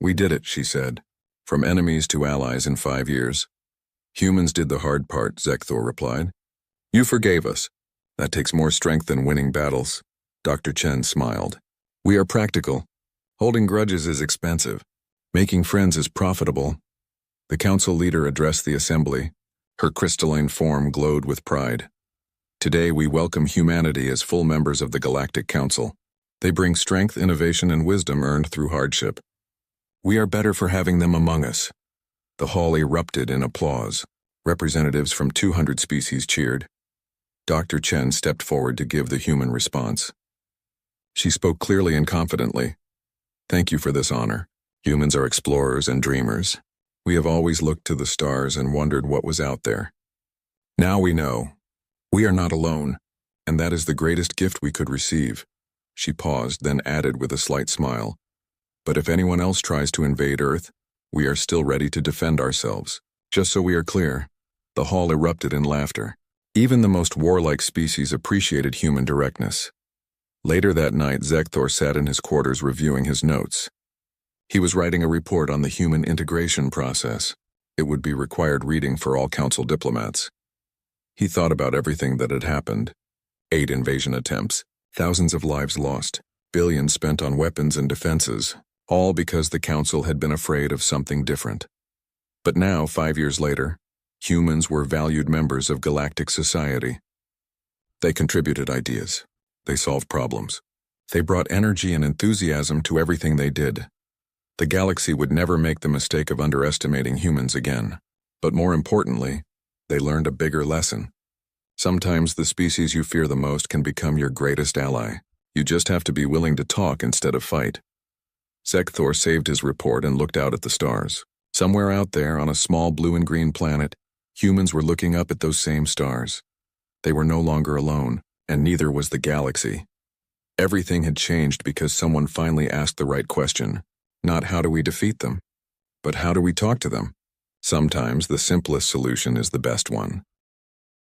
We did it, she said. From enemies to allies in 5 years. Humans did the hard part, Zekthor replied. You forgave us. That takes more strength than winning battles. Dr. Chen smiled. We are practical. Holding grudges is expensive. Making friends is profitable. The council leader addressed the assembly. Her crystalline form glowed with pride. Today we welcome humanity as full members of the Galactic Council. They bring strength, innovation, and wisdom earned through hardship. We are better for having them among us. The hall erupted in applause. Representatives from 200 species cheered. Dr. Chen stepped forward to give the human response. She spoke clearly and confidently. Thank you for this honor. Humans are explorers and dreamers. We have always looked to the stars and wondered what was out there. Now we know. We are not alone, and that is the greatest gift we could receive. She paused, then added with a slight smile. But if anyone else tries to invade Earth, we are still ready to defend ourselves. Just so we are clear, the hall erupted in laughter. Even the most warlike species appreciated human directness. Later that night, Zekthor sat in his quarters reviewing his notes. He was writing a report on the human integration process. It would be required reading for all council diplomats. He thought about everything that had happened. 8 invasion attempts, thousands of lives lost, billions spent on weapons and defenses, all because the council had been afraid of something different. But now, 5 years later, humans were valued members of galactic society. They contributed ideas. They solved problems. They brought energy and enthusiasm to everything they did. The galaxy would never make the mistake of underestimating humans again. But more importantly, they learned a bigger lesson. Sometimes the species you fear the most can become your greatest ally. You just have to be willing to talk instead of fight. Zekthor saved his report and looked out at the stars. Somewhere out there on a small blue and green planet, humans were looking up at those same stars. They were no longer alone, and neither was the galaxy. Everything had changed because someone finally asked the right question. Not how do we defeat them, But how do we talk to them? Sometimes the simplest solution is the best one.